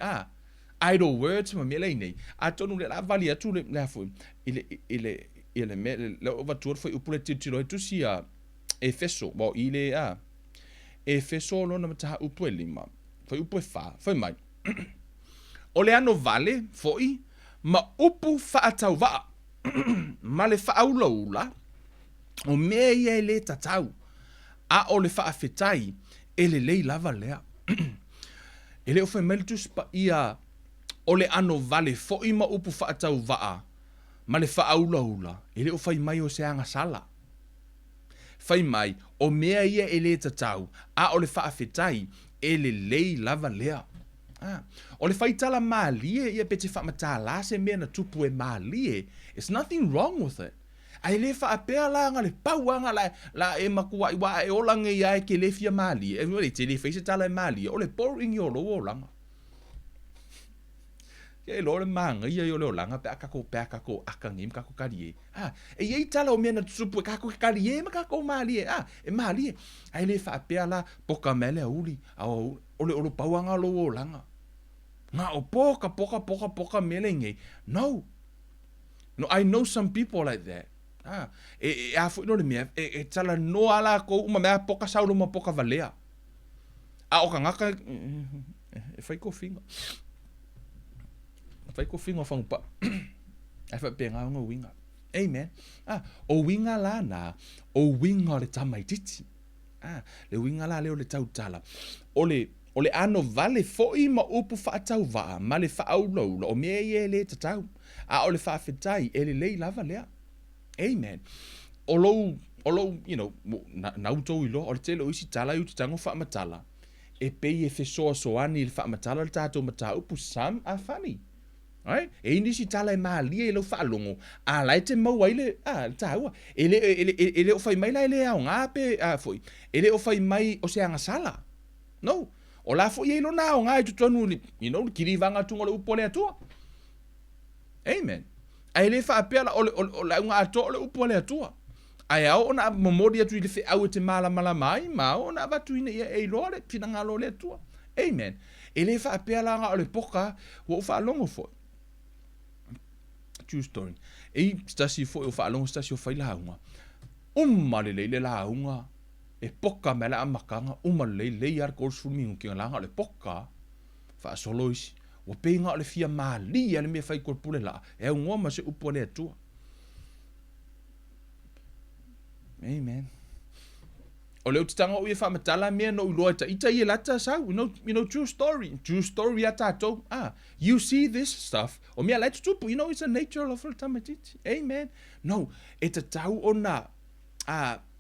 idle words ma mele nei a tonu le la vali atu le la fo ile me le overture foi upule titiro tu sia Efeso bo ile Efeso lo na mata upule ma foi upu fa foi mai ole ano vale foi ma upu fa atau va ma le fa aulaula o me ia le tatau a ole fa afetai ele lei lava lea. Ele o fai meltus pa ia ole ano vale fo ima upu fa atau vaa. Ma le fa aula ula. Ele o fai mai o se anga sala. Fai mai o mea ia ele tatau. A ole fa afetai ele lei lava lea. O le fai tala maalie ia pete fa matala se mea na tupu e maalie. There's nothing wrong with it. Ai le fa apea la nga le pauanga la e makua iwa e olange ia e ke le fia mali. E wale te le feise tala e mali. O le boring i o lo olanga. Ke lo le manga ia i o le olanga pe akako akangim kako karie. E iei tala o mena tupu e kako karie ma kako mali e. E mali e. Ai le fa apea la poka mele a uli. O le pauanga lo olanga. Nga o poka mele nge. No. No, I know some people like that. A fu no le mea e tala no ala ko uma mea poka saulo ma poka valea. A o kangaka e fai ko finga. Fai ko finga fa pa. E fa pe nga winga. Amen. O winga la na, o winga le tamaititi. Le winga la le o le tautala. O le ano vale foi ma upu fa tau va, ma le fa au lo o me ye le tatau. O le fa fetai e le lava lea. Amen. O lo, you know, na uto ilo, o le tele o isi tala i uti tango wha matala. E pei e fesoa soani i le wha matala le tato mata upu sam a fani. Right? E nisi tala e maalia e lo wha alongo. A lai te maua ile, taua. Ele o fai mai la ele au ngape, foi. Ele o fai mai o se anga sala. No. O la foi e lo na au ngai tutonu, you know, kiri vanga tungo le upo le atua. Amen. Ai le wha apea la o la unga ato le upo le atua. Ai au ona momori atu i le au te mala mai, ma ona vatu ina ia e loa le pina ngalo le atua. Amen. E le wha apea la nga o le poka, wa ufa alongo foi. True story. E stasi foi o wha alongo stasi o whaila haunga. Le leile la haunga. E poka me la amakanga. Le leile ar kors fulmingu ki nga le poka. Wha soloisi. Wa pe nga o le fia maali ale me whai korpule la. E au ngoma se upo le atua. Amen. O leo titanga o ia wha matala mea no uloa ita ia lata sau. You know, true story. True story ata ato. You see this stuff. O mea lai tutupu. You know, it's a nature of the tamatiti. Amen. No, e te tau ona.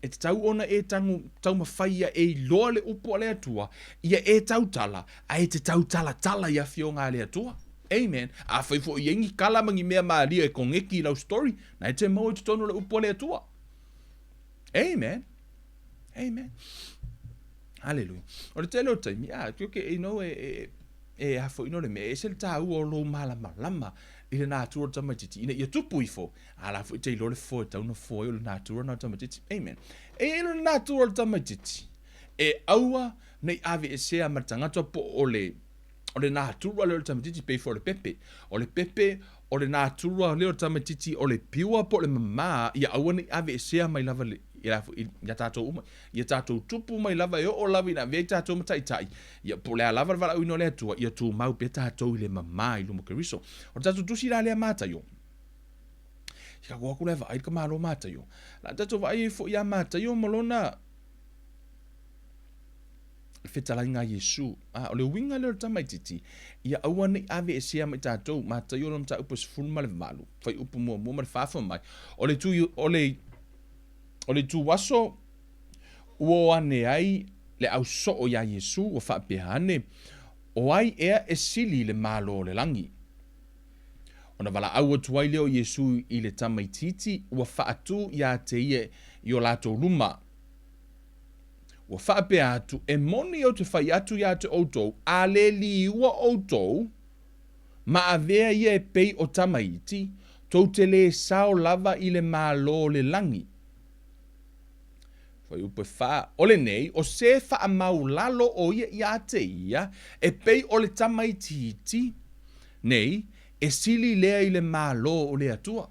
E te tau ona e tau mawhaia e loa le upo le atua. Ia e tau tala. E te tau tala ia fionga le atua. Amen. A whaifo i engi kalamangi mea maalia e kongeki lau story. Na e te mau e tutono le upo le atua. Amen. Amen. Hallelujah. O le tele o taimi, tuke e no e hafo ino le me, e se le tāu o lo malama, i le nātura tamatiti, ina ia tupu i fo, ala fo i te ilo le fo e tauna fo e o le nātura na tamatiti. Amen. E ilo le nātura tamatiti, e aua nei ave e sea matangata po o le nātura le o tamatiti pe fo le pepe. O le pepe, o le nātura le o tamatiti, o le piua po le mama, ia aua nei ave e sea mai lava le, ia tātou uma, ia tātou tupu mai lava e o lava ina vei tātou mataitai, ia po lea lava vala uino lea tua, ia tū mau pe tātou i le mama i lumo keriso, o tātou tusi la lea mata yo, ika kua kule vai ka malo mata yo, la tātou vai fo ia mata yo molona, fetala inga Yesu, o le winga leo tamaititi, ia aua nei ave e sea mai tātou, mata yo nom ta upos fulma le malu, fai upu mua ma le fafa mai, o le tu waso ua ane ai le au soo ya Yesu o whaapehane o ai ea e sili le malo le langi. Ona wala au atu ai leo Yesu i le tamaititi ua whaatu ya te ie i o lato luma. Ua whaape atu e moni o te whai atu ya te outou a le li ua outou ma a vea ia e pei o tamaiti tou te le sao lava i le malo le langi. Fai upe wha, ole nei, o se wha maulalo o ia te ia, e pei o le tamaititi, nei, e sili lea i le malo o le atua.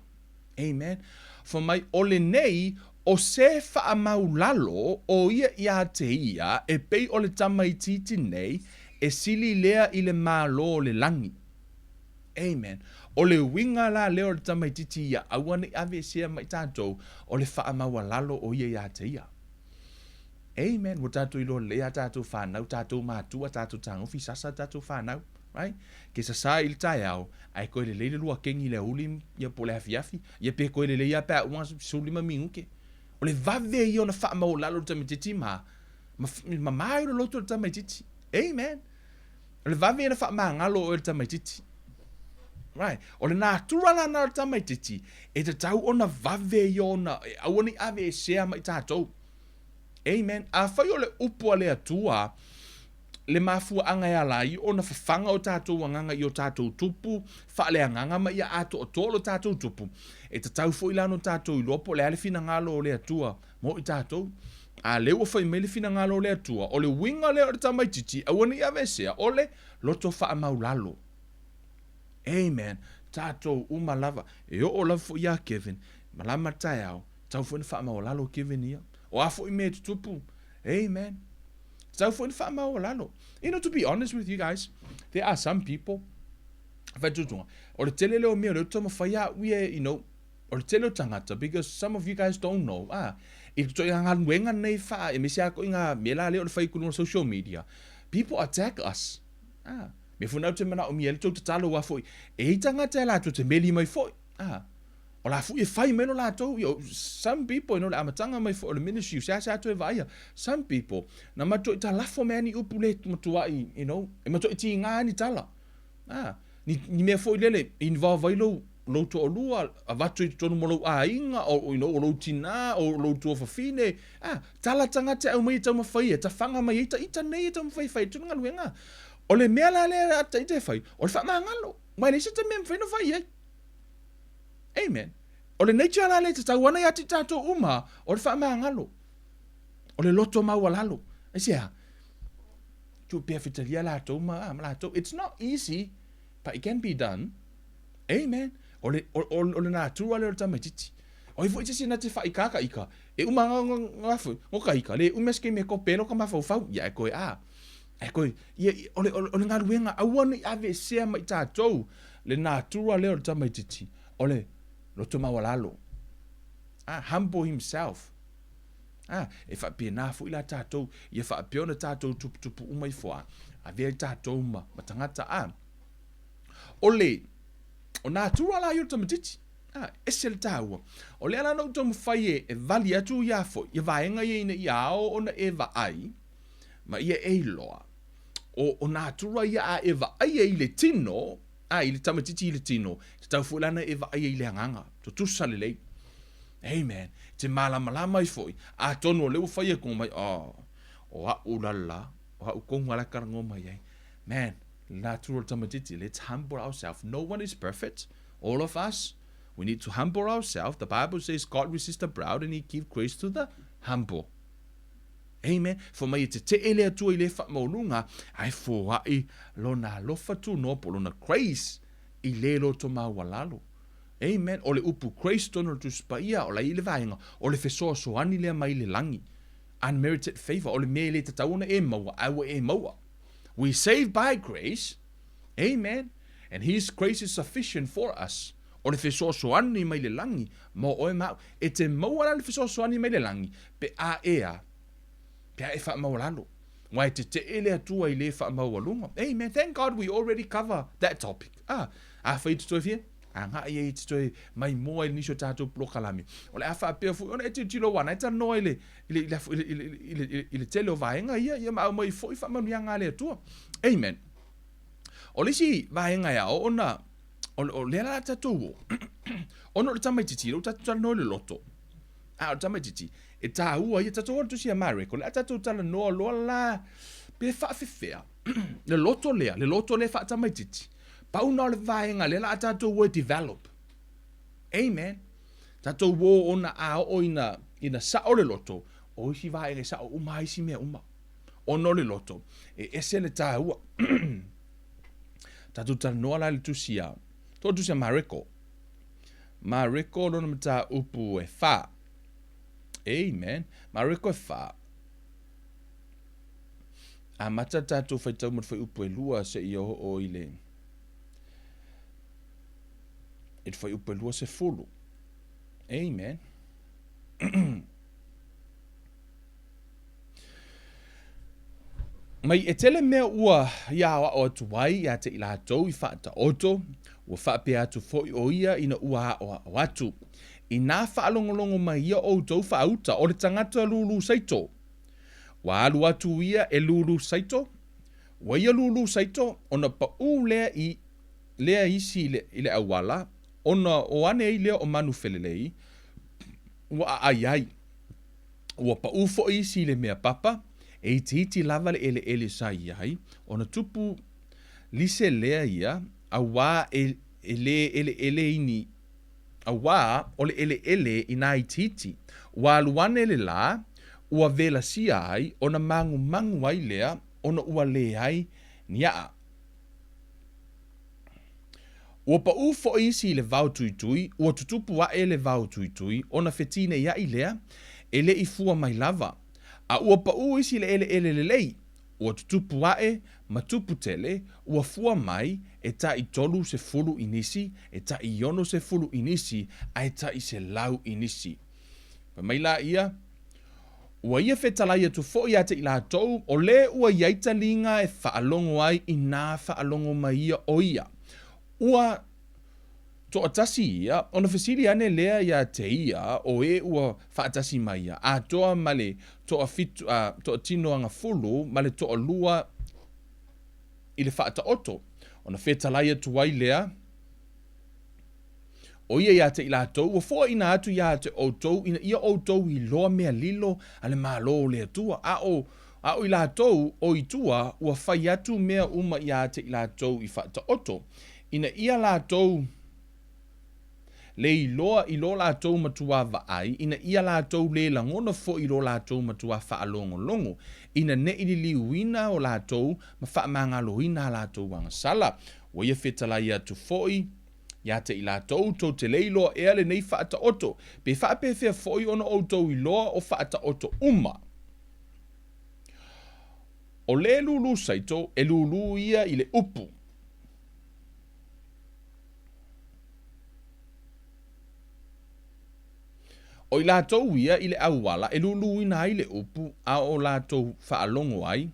Amen. Fa mai, ole nei, o se wha maulalo o ia te ia, e pei o le tamaititi nei, e sili lea i le malo o le langi. Amen. O le winga la leo le tamaititi ia, awane ave sea mai tātou, o le wha maulalo o ia te ia. Amen. Wo tātou ilo lea tātou whanau, tātou mātua, tātou tangofi, sasa tātou whanau, right? Ke sa sa il tai au, ai koe le leile lua kengi le ulim, ia po le hafiafi, ia pe koe le leia pēa uang sulima minguke. O le vave i ona wha mau lalo tamititi ma mai o loto le tamititi. Amen. O le vave i ona wha maa ngalo o le tamititi. Right. O le nātura la na le tamititi, e te tau ona vave i ona, au ni ave e sea mai tātou. Amen. A whai o le upua le atua, le mafua anga e alai, o na whawhanga o tātou anganga i o tātou tupu, wha le anganga ma ia ato o tolo tātou tupu. E te tau fo ilano tātou i lopo, le ale fina ngalo o le atua, mo i tātou. A leo whai me le fina ngalo o le atua, o le winga leo le tamaititi, a wani a vesea, o le loto wha maulalo. Amen. Tātou umalava. E o lava fo ia Kevin, malama tai au, tau fo ni wha maulalo Kevin ia. O afo i me tutupu. Amen. Tau fo in whaamau lalo. You know, to be honest with you guys, there are some people, whatutunga, o le tele leo mea leo tama whaia uia, you know, o le tele o tangata, because some of you guys don't know, I to ia ngā nuenga nei wha, e mesi ako i ngā mela leo le whaikunu on social media, people attack us. Me funau te mana o mea le tau te talo wa foi, e hei tangata e lato te meli mai foi. O la fu e fai meno la tau, some people, you know, le amatanga mai foi, o le ministry, sa to e vaia, some people, na mato i ta lafo mea ni upu le matua i, you know, e mato i ti ngā ni tala. Ni mea foi lele, involve vai lo to o lua, a vatu i tonu mo lo a inga, o, you know, o lo tina, o lo to o fafine, tala tangata au mai tau mawhai, ta whanga mai ita nei tau mawhai fai, tunu ngā luenga. O le mea la le ata i te whai, o le wha maa ngalo, mai le se te mea mwhai no whai ai. Amen. O le nature la le te tau ana i ati tato uma, o le wha maa ngalo. O le loto mau alalo. E sea, tu pia fitalia la to uma, la to. It's not easy, but it can be done. Amen. O le na tua le o tamatiti. O i fo iti na te wha i kaka ika. E uma ngafu, ngoka ika. Le umeske me ko pelo ka mawhau fau. Ia e koe E koe, o le ngā ruenga, awana i ave sea mai tātou, le nā tua leo tamaititi, o le loto mawalalo. Humble himself. E whapia nā fu ila tātou, i e whapia ona tātou tupu umai fua, a vea tātou matangata o nā tua la yo tamaititi, ese le tāua. O le ala nau tomu whai e vali atu i a fo, i vaenga i ina i ao ona e va ai, ma ia e loa. O nā tura ia a ewa aia i le tino, i le tamatiti i le tino, te tau fuilana ewa aia i le anganga, to tusa le lei. Amen. Te malama i foi, a tono leo whaia kong mai, o a ulala, o a ukong wala karango mai ai. Man, nā tura tamatiti, let's humble ourselves. No one is perfect. All of us, we need to humble ourselves. The Bible says God resists the proud and he gives grace to the humble. Amen. For mai te ele atua I le wha maununga, ai fōa I lona lofa tu no po lona grace I le loto mawalalo. Amen. O le upu grace tono tu spaia, o la I le vaenga, o le fesoa soani lea mai le langi. Unmerited favor, o le mea le tatauna e maua, awa e maua. We saved by grace. Amen. And his grace is sufficient for us. O le fesoa soani mai le langi, mo oe mau, e te maua la le fesoa soani mai le langi, pe a ea, pia e wha maulalo. Wai te ele atua I le wha maulunga. Amen. Thank God we already cover that topic. Whai te toi fia? Ngā ia I te toi mai moa I niso tātou plokalami. O le awha apea fu, ona e te tilo wana, e ta noa I le tele o vaenga ia mau mai fo I wha manu ngā le atua. Amen. O le si vaenga ia o ona, o le ala tātou o. Ona o le tamaititi, o tātou no le loto. O tamaititi. E tā ua ia tatou atu si a mareko, le tatou tala noa loa la, pe whaafewhea. Le loto lea whaatamaititi. Pauna o le vaenga le la tatou ua develop. Amen. Tatou wo ona a o ina sa o le loto, o isi vaenga sa o uma isi mea uma. Ono le loto. E ese le tā ua. Tatou tala noa la le tusia. To tusia mareko. Mareko lona mata upu e wha. Amen. Mariko e wha. A mata tātou whai tau mat whai upu e lua se I o I le. E whai upu e lua se fulu. Amen. Mai e tele mea ua ia o atu wai ia te ila tau I wha ta oto. Ua wha pe atu fo I o ia ina ua o atu. I nā whaalongolongo mai ia o tau whaauta o le tangata lulu saito. Wa alu atu ia e lulu saito. Wa ia lulu saito ona pa u lea isi I le awala. Ona o ane I lea o manu whelelei. Wa ai. Wa pa u fo isi le mea papa. E iti lava le ele sa iai. Ona tupu lise lea ia. A wā ele ini. A wā, o le ele I nā ititi. Wā luane le la, ua vela si ai, ona mangu ai lea, ona ua le ai ni a. Ua pa u fo isi le vau tuitui, ua tutupu wa le vau tuitui, ona fetine ia I lea, ele I fua mai lava. A ua pa u isi le ele lei, ua tutupu ae, ma tupu tele, ua fua mai, e ta I tolu se fulu inisi, e ta I iono se fulu inisi, a e ta I se lau inisi. Pa mai la ia, ua ia whetalai atu fo ia te I lātou, o le ua iaita linga e whaalongo ai I nā whaalongo mai ia o ia. Ua to atasi ia, ona fesili ane lea ia te ia, o e ua whaatasi mai ia. A toa male, toa fitu, toa tino anga fulu, male toa lua I le whaata oto. Ona whetalai atu ai lea, o ia te I lātou, ua fua ina atu ia te outou, ina ia outou I loa mea lilo, ale maa loo lea tua. A o I lātou, o I tua, ua whai atu mea uma ia te I lātou I whaata oto. Ina ia lātou, le I loa lātou matua vaai, ina ia lātou le langona fo I lo lātou matua whaalongo longo. Ina ne I li uina o lātou, ma whaamangalo ina lātou wanga sala. Wa ia whetalai atu foi, ia te I lātou, tau te leilo ea le nei whaata oto. Pe whaapewhia foi ona outou I loa o whaata oto uma. O le lulu saito, e lulu ia I le upu. O I lātou ia I le auala, e lulu ina I le upu, a o lātou whaalongo ai.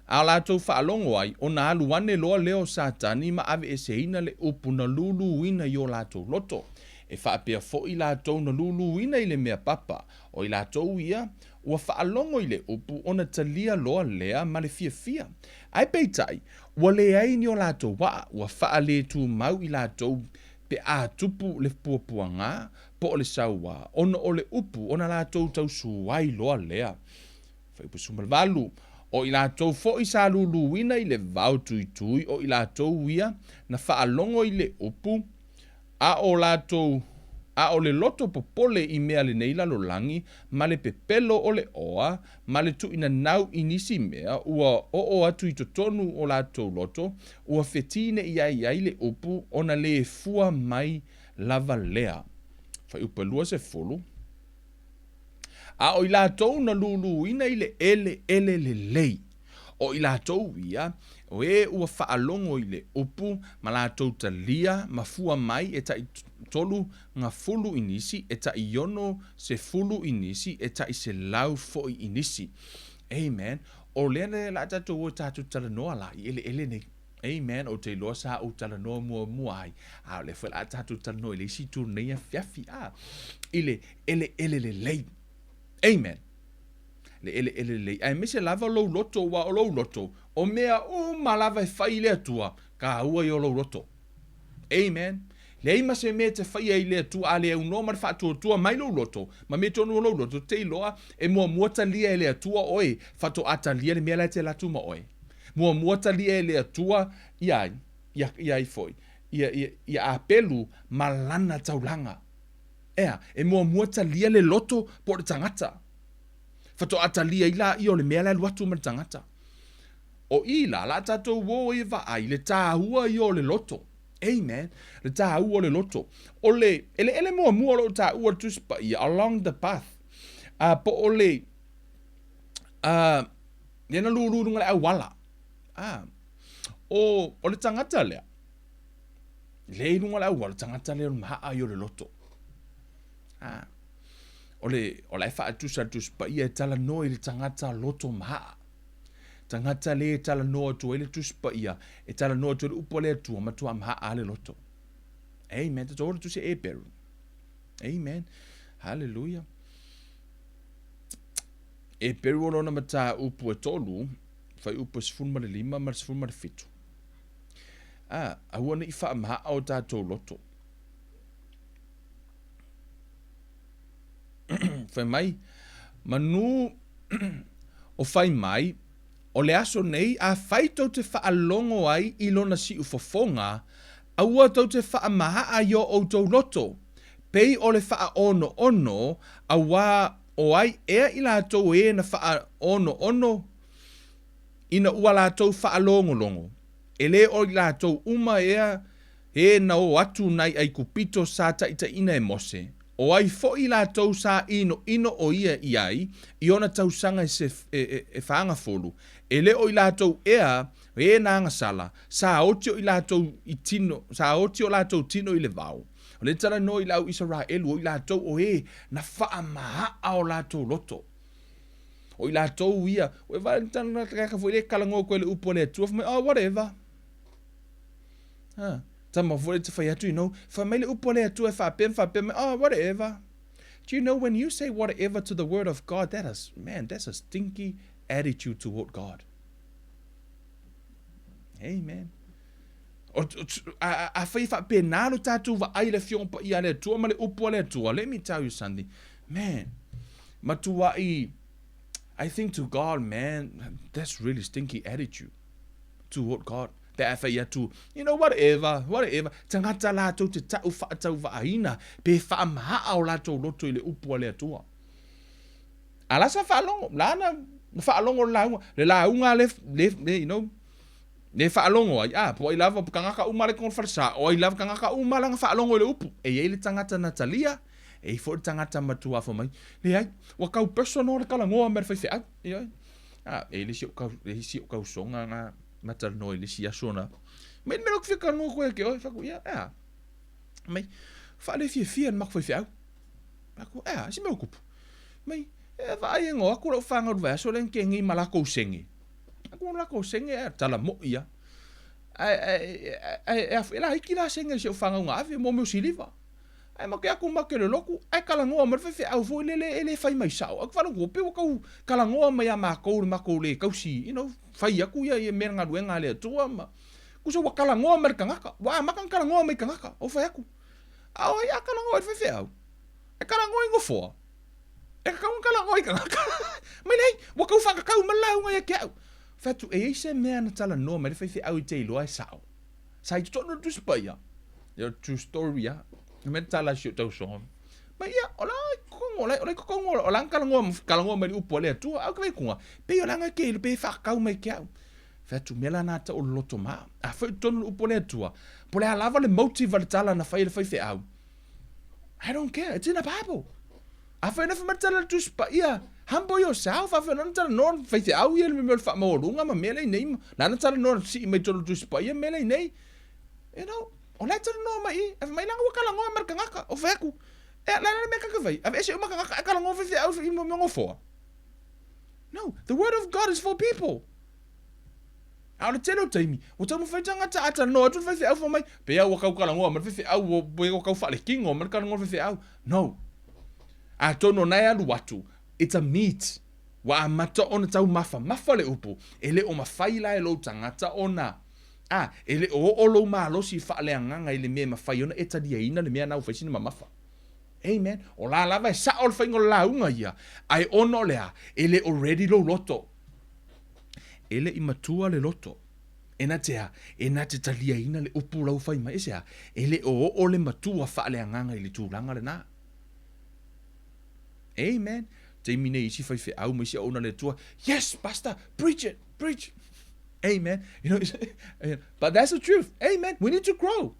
A lātou whaalongo ai, o nā aluane loa leo sātani ma ave e seina le upu na lulu ina I o lātou loto. E whaapea fo I lātou na lulu ina I le mea papa. O I lātou ia, ua whaalongo I le upu, ona talia loa lea ma le fia. Ai peitai, ua le ai ni o lātou wa, ua whaale tu mau I lātou pe a tupu le puapua ngā, po o le saua, ona o le upu, ona lātou tau suai loa lea. Whaipu sumalvalu, o I lātou fo I sa lulu ina I le vau tui, o I lātou ia, na whaalongo I le upu, a o le loto popole I mea le neila lo langi, ma le pepelo o le oa, ma le tu ina nau inisi mea, ua o atu I totonu o lātou loto, ua fetine I le upu, ona le fua mai lava lea. Whai upalua se fulu. A o I lātou na lulu ina I le ele le lei. O I lātou ia, o e ua whaalongo I le upu, ma lātou talia, ma fua mai e ta I tolu ngā fulu inisi, e ta I iono se fulu inisi, e ta I se lau fo I inisi. Amen. O lene la tātou o tātou talanoa la, I ele nei. Amen. O te loa sa o talanoa mua ai. A le whala tātou talanoa, le si tu neia fiafi a. Ile ele le lei. Amen. Le ele lei. Ai mese lava lo loto wa o lo loto. O mea o malava e whai lea tua. Ka ua I o lo loto. Amen. Le ai mase me te whai ai lea tua. A lea uno mar whātua tua mai lo loto. Ma me tonu o lo loto. Te loa e mua muata lia e lea tua oe. Whato ata lia le mea lai te latu ma oe. Mua muata lia e lea tua. Iai foi. Ia apelu malana taulanga. Ea, e mua muata lia le loto po le tangata. Fato ata lia ila I o le mea lai luatu ma le tangata. O ila, la tatou wo e va ai, le tāhua I o le loto. Amen. Le tāhua o le loto. O le, ele mua mua lo tāhua tuspa ia, along the path. Po o le, lena lulurunga le awala. O le tangata lea. Le runga le awala, tangata lea maha ai o le loto. O le whaatusa tuspa ia tala no I le tangata loto maha. Tangata le tala no atu ele tuspa ia, e tala no atu le upo le atua matua maha ale loto. Amen. Tato ora tusi e peru. Amen. Hallelujah. E peru ona mata upu e tolu, fai upu sifun ma le lima, ma sifun ma le fitu. Ahua na I wha maha o tātou loto. Fai mai, manu o fai mai, o le aso nei, a fai tau te whaalongo ai I lona si ufofonga, a ua tau te whaamaha a yo o tau loto. Pei o le wha ono, a wa o ai ea I lātou e na wha ono, ina ua lātou whaalongo. Ele o I lātou uma ea, e na o atu nai ai kupito sa taita ina e mose. O ai fo I lātou sa ino o ia I ai, I ona tausanga e whaanga folu, ele o i lātou ea, e nanga sala, sa oti o i lātou i tino, sa oti o lātou tino i le vau. O le tala no i lau Israel, o i lātou o e, na wha maha o lātou loto. O i lātou ia, o e wale tana kaka fo le kalango koe le upo le atua, oh, whatever. Tama fo le te whai atu, you know, wha mai le upo le atua, whapem, oh, whatever. Do you know, when you say whatever to the word of God, that's a stinky attitude toward God. Amen. A whai whape nālo tātou wa ai le fiongpa i ale atua, ma le upo le atua. Let me tell you something. Man, matua I think to God, man, that's really stinky attitude toward God. That whai atu, you know, whatever. Tangata lātou te tau whaatau whaahina, pe whaamaha o lātou loto i le upo le atua. Alasa whaalongo, lana whaalongo le launga le, you know, le whaalongo ai, po i lava kangaka uma le kon farsa, o i lava kangaka uma langa whaalongo le upu, e le tangata Natalia, e fo tangata matua fo mai, le ai, wakau persono le kalangoa mer whai whai, e le si o kau songa ngā matar no le si asona, me lok whika no koe ke oi, whaku ia, mai, whaale fia mak whai whai, whaku, si meu kupu, mai, vai e ngoa, kura whanga rua, so len ke ngi malako sengi. Ako lako sengi, tala mo ia. Ela hiki la sengi se whanga unga afi, mo meu siliva. Ai make aku make le loku, ai kalangoa marwhewhi au fo ele whai mai sao. Aku whanau kope wakau kalangoa mai a mako le kausi, you know, whai aku ia e mera ngā ruenga le atua ma. Kusa wa kalangoa mai kangaka, wa makan kalangoa mai kangaka, o whai aku. Au ai a kalangoa e whewhi au. E kalangoa ingo foa. E kakau kalangoa i kangaka. Mai nei, wakau whakakau malau ngai a kiau. Fatu e se mea na tala noa mai whai au i te iloa e sao. Sa i tutono tu spaya. True story ya. Me tala si o tau son. Ma ia, olai kokongo, olang kalangoa mai upo le atua, au kawai kunga. Pe o langa ke pe whakakau mai kiau. Fatu mela na ta o loto maa. A whai tono upo le atua. Po le halava le motive le tala na whai le whai au. I don't care, it's in the Bible. A whai na whamatala tu spaya. Humble yourself, afa nana tala non fai te au ia le me fa maorunga ma mele nei nana tala non si mai tolo tu spaya mele nei, you know, o la tala no mai afa mai langa wakala ngoa marka ngaka o faku e la me ka vai afa ese uma ka kala ngoa fai au i mo ngofo. No, the word of God is for people. Ao le telo taimi o tamu fai tanga ata no tu fai au fo mai pe au wakau kala ngoa mar fai au o bo wakau fa le kingo mar kala ngoa fai au. No, a tono nai alu watu. It's a meat. Wa amata ona tau mafa le upu. Ele o mawhai la e lo tangata ona. Ele o lo malo si wha le anganga ele mea mawhai ona eta dia ina le mea nau whaisina mafa. Amen. O la lava e sa ol whaingo la unga ia. Ai ono lea. Ele already lo loto. Ele I matua le loto. Ena te talia ina le upu lau whai mai esea. Ele o le matua wha le anganga ele tūranga le na. Amen. Te mine isi fai fe au misi ona le tua. Yes, pastor, preach it, preach. Amen. You know, but that's the truth. Amen. We need to grow.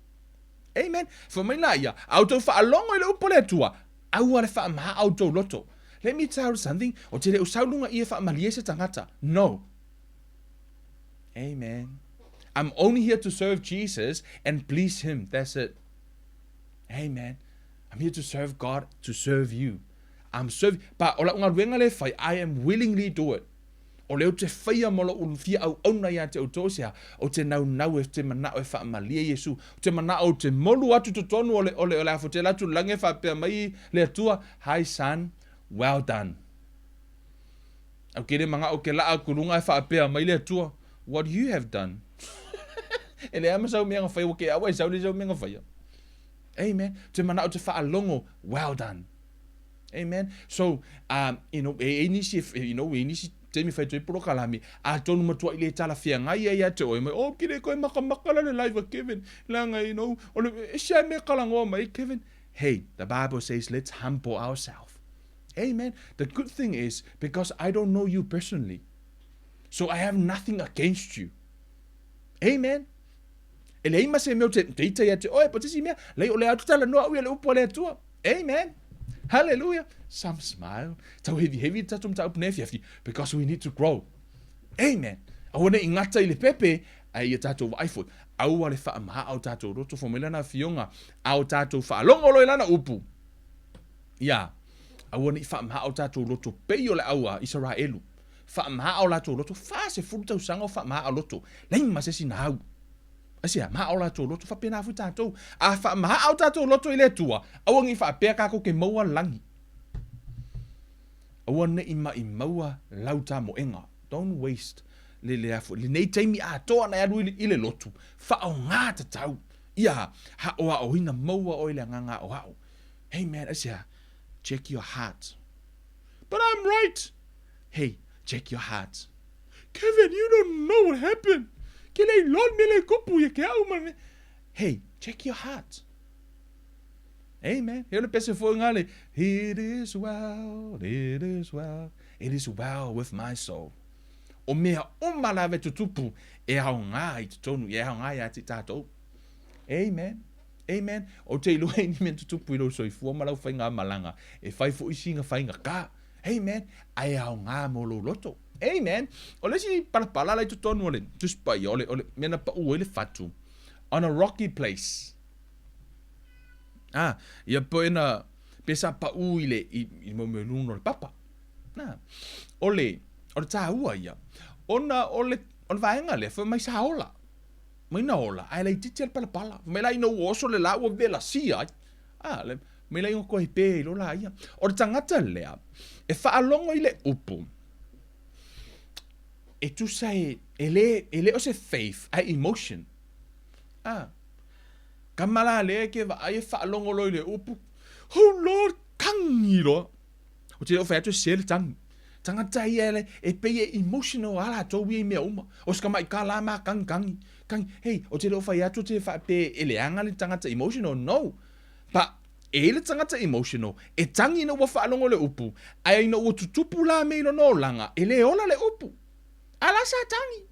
Amen. For me na ia, auto fa alongo le upo le tua. Au ale fa ma auto loto. Let me tell you something. O te le usaulunga ia fa maliese tangata. No. Amen. I'm only here to serve Jesus and please him. That's it. Amen. I'm here to serve God, to serve you. I'm serving, but ola unga ruenga le fai, I am willingly do it. O leo te whaia mola unfia au auna ia te autosia, o te nau e te mana o e wha malia Yesu, o te mana o te molu atu to tonu ole afo te latu lange wha pia mai le atua, hi son, well done. Au kere manga o ke laa kurunga e wha pia mai le atua, what you have done. E le ama sau meanga whai, wake awa e sau le sau meanga whaia. Amen. Te mana o te wha alongo, well done. Amen. So, you know, inisi te mi fai toi poro kalami. A tonu matua ile tala fia ngai ia te oi mai. Oh, kire koe maka le live of Kevin. Langa, you know, share me kalangoa mai, Kevin. Hey, the Bible says, let's humble ourselves. Amen. The good thing is, because I don't know you personally, so I have nothing against you. Amen. E lei ma se meu te ita ia te oi, pa te si mea, lei o le atu tala noa ui le upo le atua. Amen. Hallelujah. Some smile. Tau heavy tatum tau pnefiafi because we need to grow. Amen. Awana ingata i le pepe, ai ia tātou waifo. Aua le wha maha au tātou roto whamelana fionga, au tātou wha longolo ilana upu. Ia, awana i wha maha au tātou roto peio le aua Israelu. Wha maha au lātou roto, wha se furutau sanga wha maha au roto. Lein masesi na hau. Asia, maha au lātou roto, wha pena fu tātou. A wha maha au tātou roto i le tua, awangi wha pea kako ke maua langi. Awana i maua lau tā moenga. Don't waste le afu. Le nei taimi a toa na adu i le lotu. Wha au ngā tatau. Ia, ha oa o hina maua o ile nganga o hao. Hey man, asia, check your heart. But I'm right. Hey, check your heart. Kevin, you don't know what happened. Ke lei lon me le kupu ye ke au man. Hey, check your heart. Amen. Hele pese fo ngale. It is well, it is well. It is well with my soul. O mea o malave tutupu e hao ngā i tutonu, e hao ngā i ati tātou. Amen. Amen. O te ilua ni men tutupu ilo so i fua malau whai ngā malanga. E whai fo isi ngā whai ngā kā. Amen. Ai hao ngā molo loto. Amen. O lesi palapala lai tutonu ole. Tuspai ole mena pa ue le fatu. On a rocky place. Ia po ena pesa pa uile i mo me luno le papa. Ole tā ua ia. Ona ole vaenga le fa mai sa ola. Mai na ola. Ai lai titi al pala. Mai lai no oso le la ua vela sia. Le mai lai ngoko i pe lo la ia. Ora tangata lea. E fa alongo i le upu. E tu sai ele o se faith, ai emotion. Kamala le ke va ai fa longo lo le upu. Oh Lord, kangiro. O te o fa tu sel tang. Tanga tai ele e pe emotional ala to wi me uma. O ska mai kala ma kang. Hey, o te o fa tu te fa pe ele anga le tanga emotional no. Pa ele tanga emotional. E tangi no wa fa longo le upu. Ai no o tutupu la me no langa. Ele ola le upu. Ala sa tangi.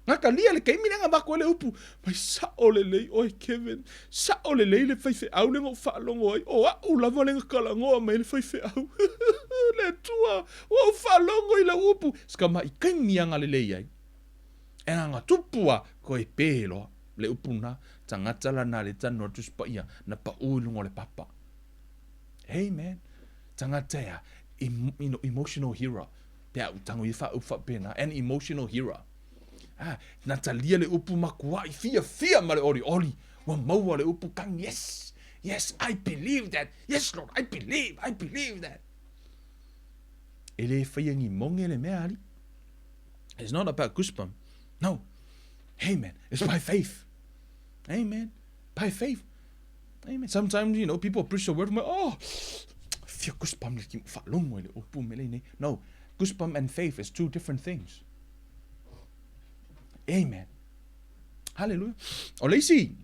Ngaka lia le keimi nga bako le upu. Mai sa ole lei oi Kevin. Sa ole lei le faife au le ngo whaalongo ai. O au lava le ngakala ngoa mai le faife au. Le tua. O whaalongo i le upu. Ska mai keimi anga le lei ai. E nga tupua ko e pēloa. Le upu na tangata la na le tano tuspa ia. Na pa uilungo le papa. Hey man. Tangata ya. Emotional hero. Pea utango i wha pena. An emotional hero. Natalia le upu makuai fia ma le ori wa maua le upu kang yes I believe that, yes Lord, I believe that. Ele whaiangi monge le mea ali. It's not about goosebump, no. Amen. It's by faith. Amen. By faith. Amen. Sometimes people preach the word, fia goosebump le ki whalongo le upu mele ne. No, goosebump and faith is two different things. Amen. Hallelujah. Oh, let's see.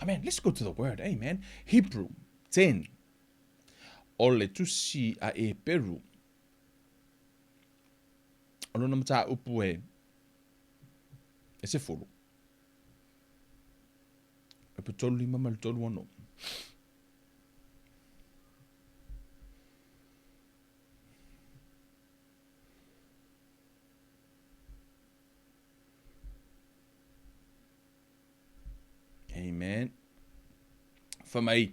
Amen. Let's go to the word. Amen. Hebrew 10. Ole tu si a e peru. Ono na mata upu e se folo. E pe tolu lima mal tolu ono. Amen. Famai.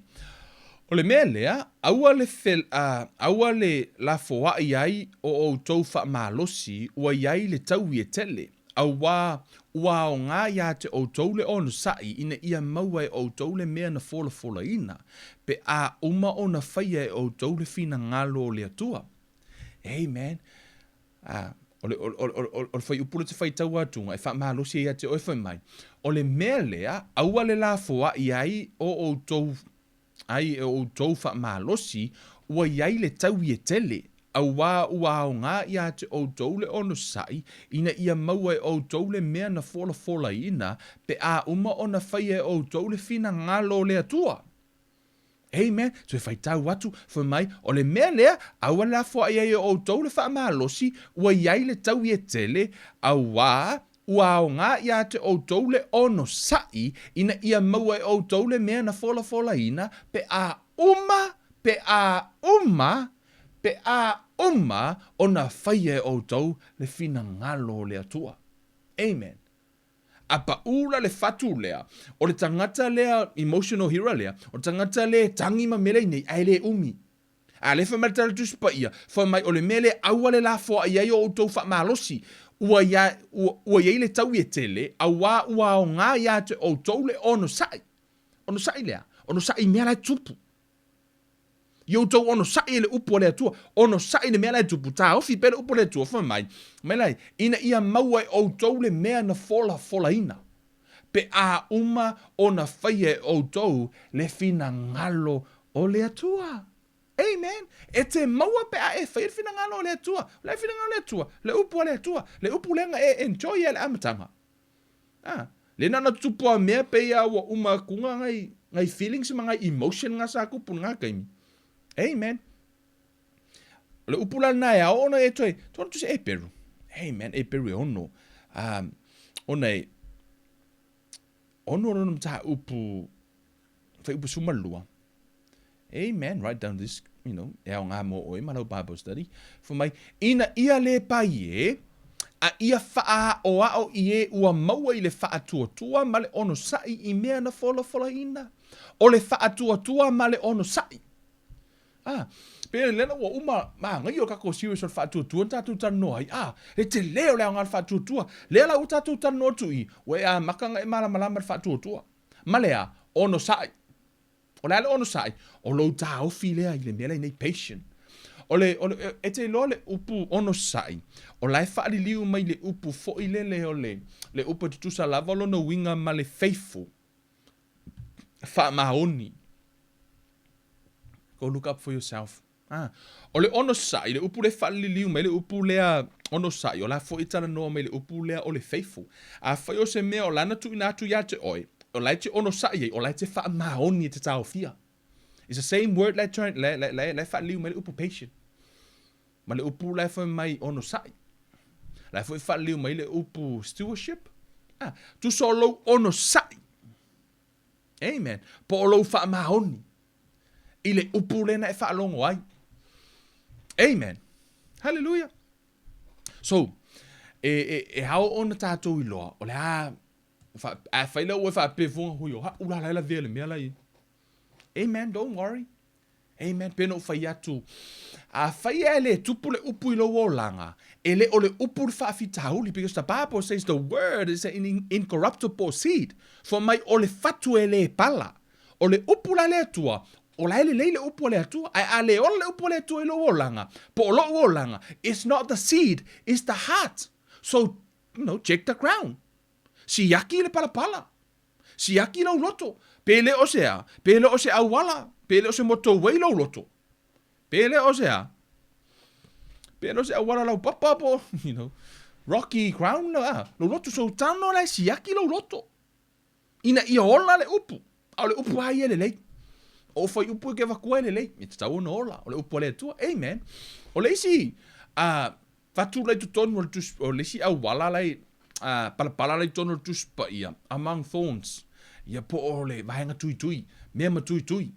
O le mea lea, aua le la foa iai o tau wha malosi, ua iai le tau i e tele. Ua o ngā ia te o tau le ono sai, ina ia maua e o tau le mea na fola ina. Pe a uma o na whaia e o tau le fina ngalo o le atua. Amen. O le whai upura te whai tau atunga, e wha malosi ia te oe whai mai. O le mea lea, aua le la foa iai o tau ai o tau wha malosi, ua iai le tau i e tele, ua o ngā ia te o tau le ono sai, ina ia maua e o tau le mea na fola ina, pe a uma o na whaia e o tau le fina ngalo le atua. Amen. So e whai tau atu, whai mai, o le mea lea, aua la foa iai o tau le wha malosi, ua iai le tau i e tele, ua o ngā ia te o tau le ono sai, ina ia maua e o tau le mea na fola ina, pe a uma Pe a ona whaia o tau le fina ngalo le atua. Amen. A paula le fatu lea, o le tangata lea emotional hero lea, o le tangata lea tangi ma mele nei, ai le umi. A le fa matala tu spa ia, fa mai o le mele aua le la fo ia o tau fa malosi, ua ia le tau e tele, aua ua o ngā ia te o tau le ono sai lea, ono sai mea lai tupu. Yo tau ono sai le upo le atua, ono sai le mea lai tupu, ta ofi pele upo le atua, fa mai lai, ina ia maua o tau le mea na fola ina. Pe a ona whaia o tau le fina ngalo o le atua. Amen. E te maua pe a e whaia fina ngalo o le atua, le fina ngalo le atua, le upo le atua, le upo lenga e enjoy le amatanga. Le nana tupu a mea pe a wa kunga ngai feelings ma ngai emotion nga sa kupu nga kaimi. Amen. Le upula na ya ono e toi. Tono tu se e peru. Amen. E peru e ono. Ono mta upu. Fai upu sumalua. Amen. Write down this, e au ngā mo oi, malau Bible study. For mai, ina ia le pai e, a ia faa o ao i e ua maua i le faa tua ma le ono sai i mea na fola ina. O le faa tua ma le ono sai. Pe lena wa ngai o kako serious o fatu tatu tano ai le te leo le ngal fatu tua le la utatu tano tu I we makanga e mala fatu tua malea ono sai o le ono sai o lo ta o file ai le mele nei patient o le te lo le upu ono sai o lai fa li liu mai le upu fo I le o le upu tu sa lava lo no winga ma le faithful fa maoni. Go look up for yourself. O le ono sai, le upu le whali liu mai le upu lea ono sai, o la fo itana noa mai le upu lea o le faithful. A whai o se mea o lana tu ina atu ia te oi, o lai te ono sai, o lai te wha mahoni te tau fia. It's the same word le whali liu mai le upu patient. Ma le upu le whai mai ono sai. Le whai liu mai le upu stewardship. Tu so lo ono sai. Amen. Po o lo wha mahoni. I le upu lena e whaalongo ai. Amen. Hallelujah. So, hao ona tātou I loa, o le whaila ue whaapewhunga hui o ula laila vele mea lai. Amen, don't worry. Amen, peno whai atu. Whai le tupu le upu I lo o langa, le o le upu le whaafitauli, because the Bible says the word is an incorruptible seed. For mai o le fatu le pala, o le upu la le tua, o la ele leile upo le atua, ai ale o le upo le atua I lo olanga, po o lo olanga, it's not the seed, it's the heart. So, check the ground. Si yaki le pala, si yaki lo loto, pele o sea awala, pele o se moto wei lo loto, pele o sea awala lau papapo, rocky crown lo loto, so tano la si yaki lo loto. Ina I ola le upu, au le upu hai ele lei. O fai upu ke vakua ele lei, te tau ona ola, o le upu le atua, amen. O le isi, fatu lai tutonu o le isi au wala lai, pala lai tonu tu spa ia, among thorns, ia po o le vahenga tui, mea ma tui.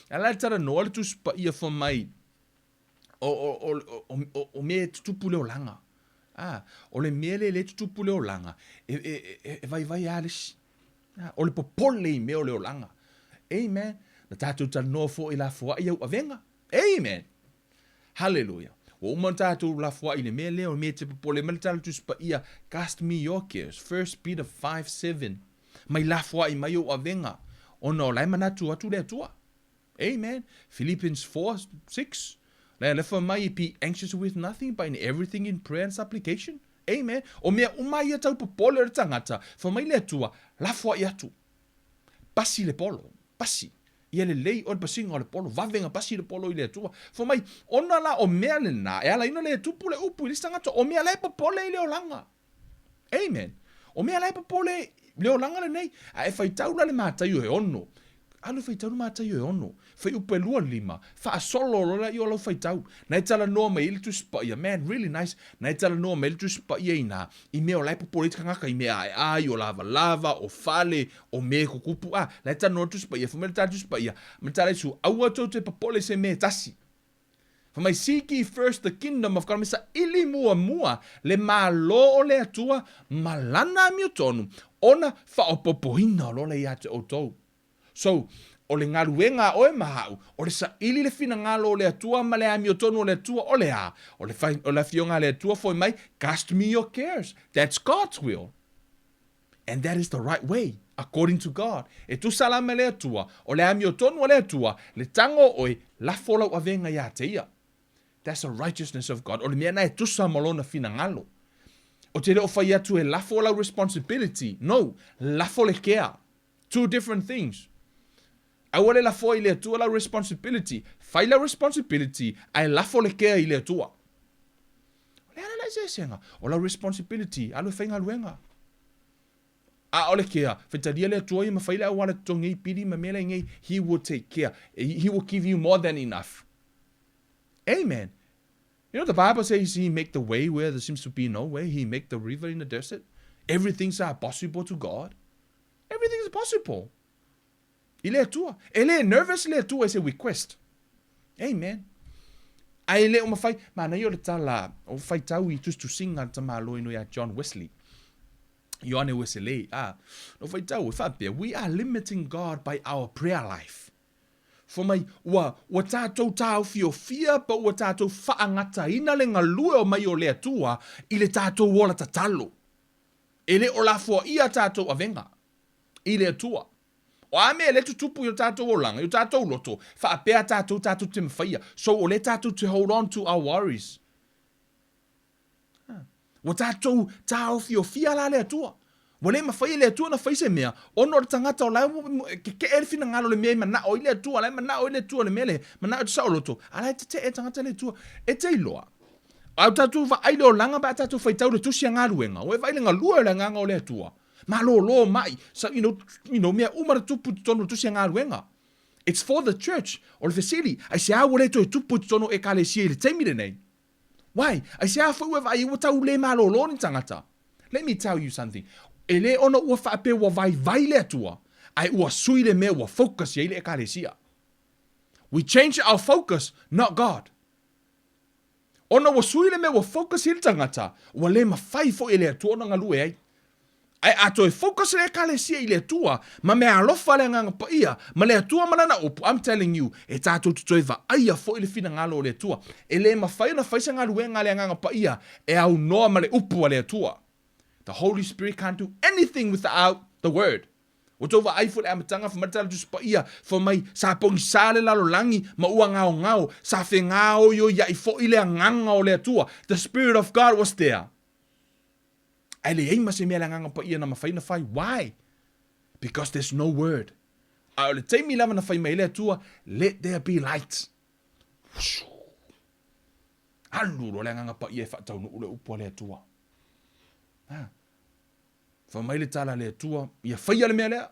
Ala tara no le tu spa ia for mai, o mea tutupu leo langa. O le mea le tutupu leo langa, e vai alesi. O le popole I mea o leo langa. Amen. Na tātou tano fo I la fua I au avenga. Amen. Hallelujah. O uma tātou la fua I le mea leo mea te popole mele tātou tu spa ia cast me your cares. 1 Peter 5:7. Mai la fua I mai au avenga. Ona o lai manatu atu le atua. Amen. Philippians 4:6. Le lefa mai be anxious with nothing but in everything in prayer and supplication. Amen. O mea umai atau popole re tangata. Fa mai le atua la fua I atu. Pasi le polo. Pasi. Ia le lei o le pasinga o le polo, vavenga pasi le polo I le atua. Fo mai, ona la o mea le na, e ala ina le tupu le upu I le stangata, o mea lai papole I le olanga. Amen. O mea lai papole le olanga le nei, a e fai taula le mātai o e ono. Alu fai tau mātai o e ono. Fai upe lua lima. Fa a solo rola I o lau fai tau. Nai tala noa me ili tu spa ia. Man, really nice. Nai tala noa me ili tu spa ia ina. I mea o lai popolitika ngaka. I mea ai o lava, o fale, o me kukupu. Nai tala noa tu spa ia. Fumele tala tu spa ia. Me tala isu. Aua tau te papole se me tasi. For my seek ye first the kingdom of God. Misa ili mua le malo o le atua malana mi o tonu. Ona whaopopohina lo le iate o tou. So, o le ngaruenga o e mahau, o le sa ili le fina ngalo o le atua ma le ami o tonu o le atua o le a. O le fionga le atua foi mai, cast me your cares. That's God's will. And that is the right way, according to God. E tu salama le atua, o le ami o tonu o le atua, le tango o e la fola o avenga ia te ia. That's the righteousness of God. O le mea na e tu sa malona fina ngalo. O te reo whai atu e la fola responsibility. No, la fola care. Two different things. Awale la fola le atua la responsibility. Whai la responsibility, ai la fola care i le atua. O le ana la se senga. O la responsibility, alu whainga luenga. A ole kea, whetaria le atua i ma whaile a wala tongi piri ma mele ngai, he will take care. He will give you more than enough. Amen. You know, the Bible says he make the way where there seems to be no way. He make the river in the desert. Everything's possible to God. Everything is possible. Ile atua. Ele nervous le atua is a request. Amen. Ai le o mawhai, mana i o le tala, o whai tau I tu singa ta malo ino ya John Wesley. Ione Wesley, no whai tau, whapea, we are limiting God by our prayer life. For mai, wa tātou tāu fio fia, pa wa tātou whaangata ina le ngalue o mai o le atua, I le tātou wola tatalo. E le o la fua ia tātou avenga. I le atua. O ame le tutupu I o tātou o langa, I o tātou loto, whaapea tātou te mwhaia. So o le tātou to hold on to our worries. Wa tātou tāu fio fia la le atua. Wale mawhai le atua na whaise mea, ono tangata o lau, ke elfina ngalo le mea, mana o ile atua, lai mana o ile atua le mele, mana o te sao loto, alai te tangata le atua, e te iloa. Au tatu wa aile o langa ba tatu whaitau le tusia ngaruenga, o e vaile ngalua le nganga o le atua. Ma lo mai, so, you know, mea umara tupu tono tusia ngaruenga. It's for the church, o le fesili, ai se awa le to tupu tono e kale sie le teimire nei. Why? Ai se awa fwe vai ua tau le ma lo ni tangata. Let me tell you something. Ele ona ua whaape ua vai le atua, ai ua sui le mea ua focus ia ile e kalesia. We change our focus, not God. Ona ua sui le mea ua focus ile tangata, ua le mawhai fo ile atua ona ngalue ai. Ai ato e focus le kalesia ile atua, ma mea alofa le nganga pa ia, ma le atua manana upu, I'm telling you, e tātou tutoe va aia fo ile fina ngalo le atua. E le mawhai na whaisa ngalue ngale nganga pa ia, e au noa ma le upu le atua. The Holy Spirit can't do anything without the Word. O tau wa aifu le amatanga whamatala tu pa ia, for mai sa pongi sale lalo langi, ma ua ngao, sa whe ngao yo ia I fo ile a nganga o le atua. The Spirit of God was there. Ai le eima se mea le nganga pa ia na mawhai na whai. Why? Because there's no Word. Ai le teimi lama na whai mai le atua, let there be light. Aluro le nganga pa ia e whatau no ule upua le atua. Fa mai le tala le tua ia faia le mea lea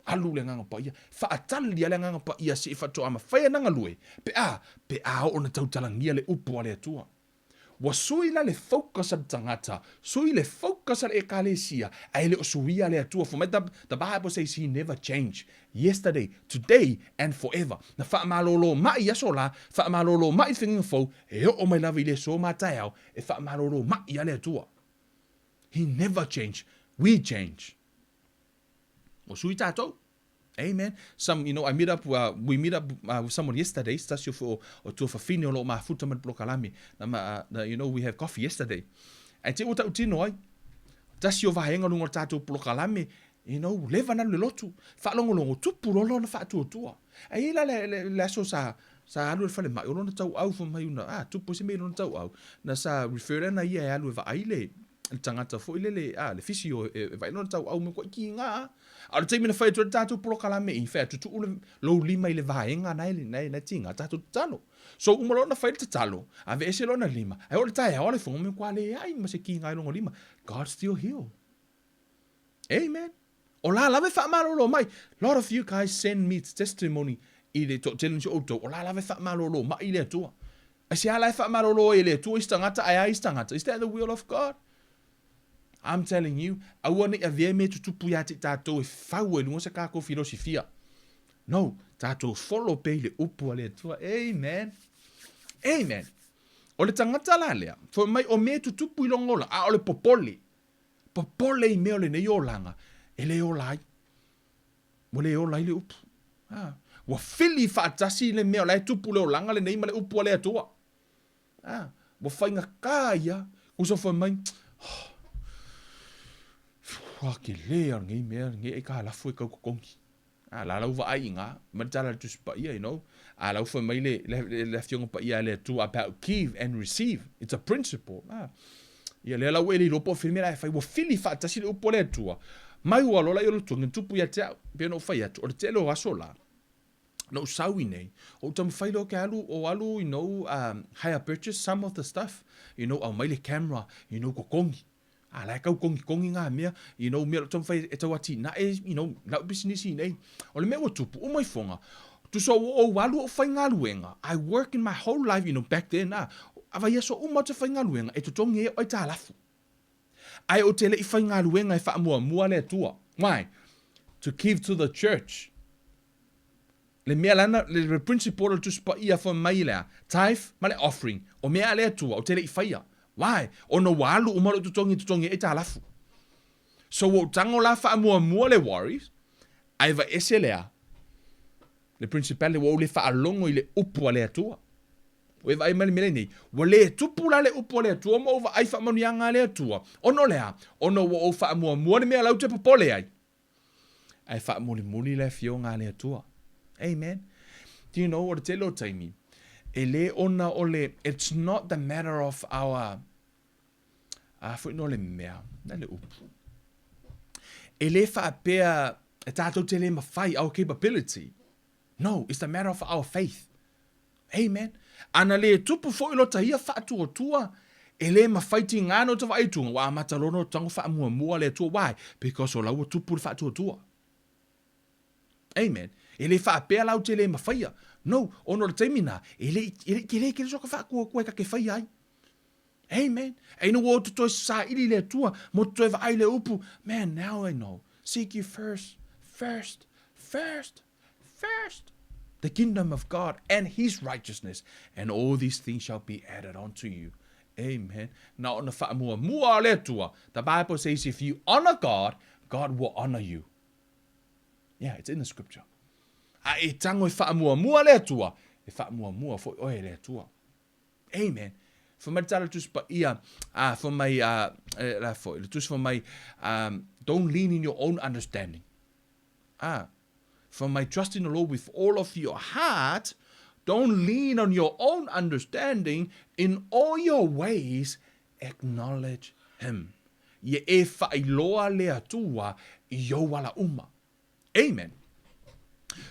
alu le nganga pa ia fa atali le nganga pa ia se fa to ama faia nanga lue pe a ona tau talangia le upu le tua wa sui la le focus at tangata sui le focus at ekalesia ai le suia le tua for the Bible says he never change yesterday today and forever na fa malolo mai asola fa malolo mai thing fo e o mai lava ile so matao e fa malolo mai le tua. He never changed. We change. O sui tātou. Amen. Some, you know, we meet up with someone yesterday. That's your for or to for fini lo ma futa man blokalami. You know, we have coffee yesterday. And te uta utino ai. That's your vahenga lungo tātou blokalami. You know, leva na le lotu. Fa longo tupu lo na fa tu tua. Ai la so sa alu fa le mai lo na tau au fo mai una. Tupu se me lo na tau au. Na sa refer na ia alu va aile. Tangata fo ile le fisio vai non tau au me ko ki nga al te mina fai tu tatu prokala me in fa tu lo lima ile vaenga na tinga tatu talo so umalo na fai talo ave ese lo na lima ai o tai o le fo me kwa le ai ma se ki nga lo lima God still heal. Amen. O la lave fa malo lo mai lot of you guys send me testimony ile to challenge auto o la lave fa malo lo ma ile tu asi ala fa malo lo ile tu istangata ai istangata is that the will of God? I'm telling you, I want to avea me tutupu ya te tātou e whau e lunga sa kako filosofia. No, tātou follow pe le upu ale tua. Amen. Amen. O le tangata la lea, fo mai o me tutupu I longola, a o le popole. Popole I mea o le nei o langa, e le o lai. Mo le o lai le upu. Wa fili whaatasi le mea o lai tupu le o langa le nei ma le upu a le atua. Wa whainga kāia, kusa fo mai, ke lea ngai mea, ngai e ka halafu e kau kukongi. La lau wa ai ngā, matala tu spa ia, you know. Lau fa mai le fionga pa ia le tu about give and receive. It's a principle. Ia le lau e li lopo filme la fai wa fili fa tasi le upo le tua. Mai wa lola yo tu ntupu ia te pe no fai atu. O te lo asola. No sawi nei. O tam fai lo ke alu o alu, you know, hire purchase some of the stuff. You know, au mai le camera, you know, ko kongi. Lai kau kongi ngā mea, you know, mea tam fai e tau ati, na e, you know, lau business I nei. O le mea wa tupu, o mai fonga. Tu so o walu o whai ngā luenga. I work in my whole life, you know, back then, awa ia so umata whai ngā luenga, e tutongi e oi tā lafu. Ai o te le I whai ngā luenga e wha mua le tua. Why? To give to the church. Le mea lana, le principle tu spa ia wha mai lea, tithe, ma le offering, o mea le tua, o te le I whaia. Why? O no walu umaro tutongi e tā lafu. So o tango la wha mua le worries, ai va ese lea, le principale wo le fa longo I le upu ale atua. O vai mali mele nei. Wo le tupu la le upu ale atua mo va ai fa manu yanga ale atua. Ono lea, ono wo fa mua le mea lau te popole ai. Ai fa muli le fionga ale atua. Amen. Do you know what te lo taimi? Ele ona ole, it's not the matter of our fu no le mea, na le upu. Ele fa apea e tatou te le mawhai our capability. No, it's the matter of our faith. Amen. Ana le tupu fo ilo tahia whaatu o tua, e le mawhaiti ngāno te waitunga, wa matalono tango wha mua le tua. Why? Because o lau o tupu le whaatu o tua. Amen. E le wha apea lau te le mawhaia. No, ono le taimina, e le soka wha kua ka ke whai ai. Amen. E no o tutoi sa ili le tua, mo tutoi wa ai le upu. Man, now I know. Seek you first the kingdom of God and his righteousness, and all these things shall be added unto you. Amen. Now on the mua le tua, the Bible says if you honor God, God will honor you. Yeah, it's in the scripture. E tango e mua le tua, e mua fo oe le tua. Amen. For my tala tus pa ia, for my la fo, tus for my don't lean in your own understanding. For my trust in the Lord with all of your heart, don't lean on your own understanding. In all your ways, acknowledge him. Ye e whailoa lea tua I yo wala uma. Amen.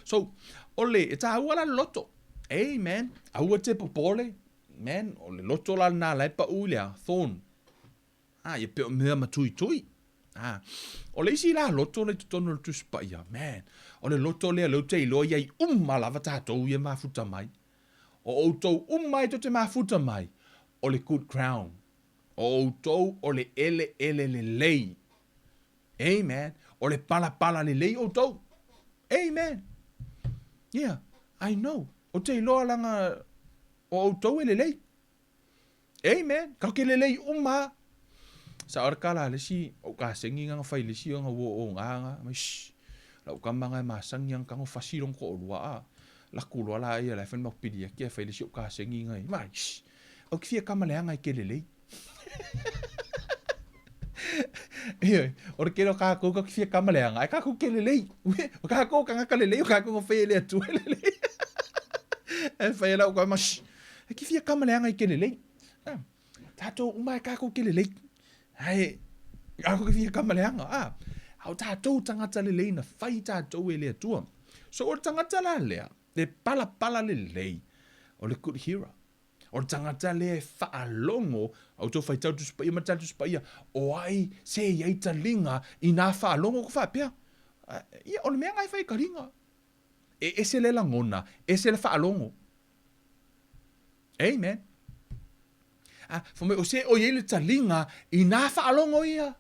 So, ole, e ta wala loto. Amen. Aua te popole. Man, ole loto la na leipa ulea, thorn. Ye pe o mea matui. O le isi la loto le tutono le tuspa ia, man. O le loto lea lo te iloa iai lava tātou ia mafuta mai. O outou umai to te mafuta mai. O le good crown. O outou o le ele le lei. Amen. O le pala le lei outou. Amen. Yeah, I know. O te iloa langa o outou le lei. Amen. Kau ke le lei sa arkala le si o ka sengi nga fai le si o nga wo o nga mai la ka manga masang yang ka ngo fasirong ko lua la kulo la ia la fen mo pidia ke fai le si o ka sengi nga mai o ki fia kamale nga ke le o ke ro ka ko ki fia kamale nga ka ko ke le o ka ko ka nga le o ka ko fai le tu le e fai la ko mas ki fia kamale nga ke le tato umai ka ko ke le ai ako ki fia kamaleanga au tātou tangata le lei na whai tātou e lea tua. So o tangata la lea, le pala le lei, o le good hero. O tangata le whaalongo, au tō whai tau tuspa ia, matau tuspa ia, o ai se iai talinga I nā whaalongo ko whapea. Ia, o le mea ngai whai karinga. E se le langona, e se le whaalongo. Amen. Fome o se o yele talinga I nā whaalongo ia.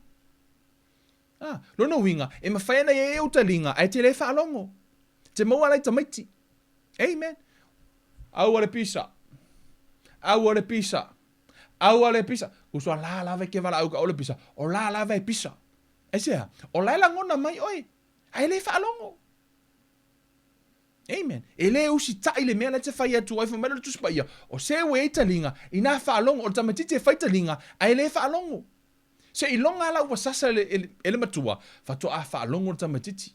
Lono winga, e mawhaina e o talinga, ai te le whaalongo. Te maua lai tamaiti. Amen. Au ale pisa. au ole pisa. Au ole pisa. Kusua la lava ke wala au ka ole pisa. O la lava e pisa. E sea, o la ngona mai oi. Ai le whaalongo. Amen. E le usi tai le mea le te whai atu ai whamela tu spaia. O se we e talinga, i nā whaalongo, o tamatiti e whai talinga, ai le whaalongo. Se i longa ala ua sasa ele matua, whatoa a whaalongo o tamatiti.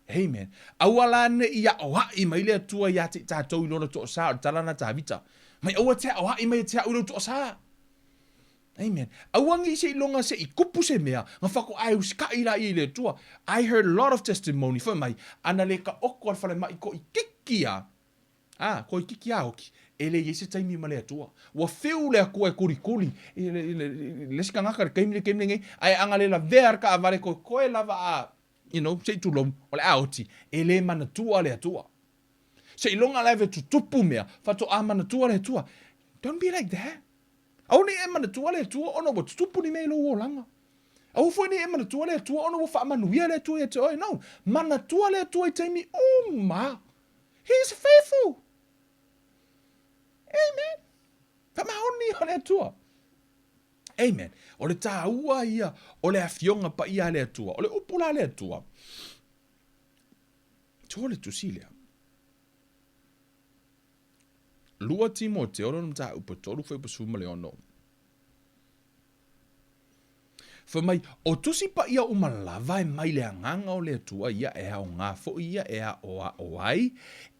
Amen. Aua la ne ia oha i mai le atua ia te tātou i lona to o sā, o talana tā vita. Mai aua te oha i mai te au to o sā. Amen. Awangi se longa se I kupu se mea, nga whako ai uska I la I le tua. I heard a lot of testimony for mai, ana le ka oko al whale mai ko I kikia. Ko I kikia hoki. Ele ye se taimi ma le tua. Wa feu le ako e kuri. Le sika ngaka le keimle ngai, ai anga le la vea ka avare ko koe lava a, se tulom, o le aoti. Ele mana tua le tua. Se longa leve tutupu mea, whato a mana tua le tua. Don't be like that. Au ni e mana tua le tua ono wa tutupu ni mei lo o langa. Au fo ni e mana tua le tua ono wa whaamanuia le tua e te oi. No, mana tua le tua I teimi uma. He's faithful. Amen. Whamahoni o le tua. Amen. O le tā ua ia, o le afionga pa ia le tua, o le upula le tua. Tō le tusilea. Lua Timoteo no mta upa tolu fai pasuma le ono. Whamai, o tusi pa ia umalava e mai le anganga o le atua ia e hao ngā fo ia e a oa oai,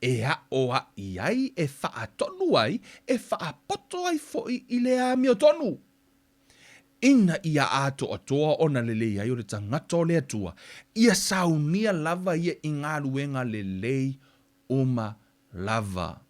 e a oa iai, e wha tonu ai, e wha poto ai fo I le a mio tonu. Ina ia ato atoa ona lelei ai o le tangata o le atua, ia saunia lava ia I ngā ruenga lelei uma lava.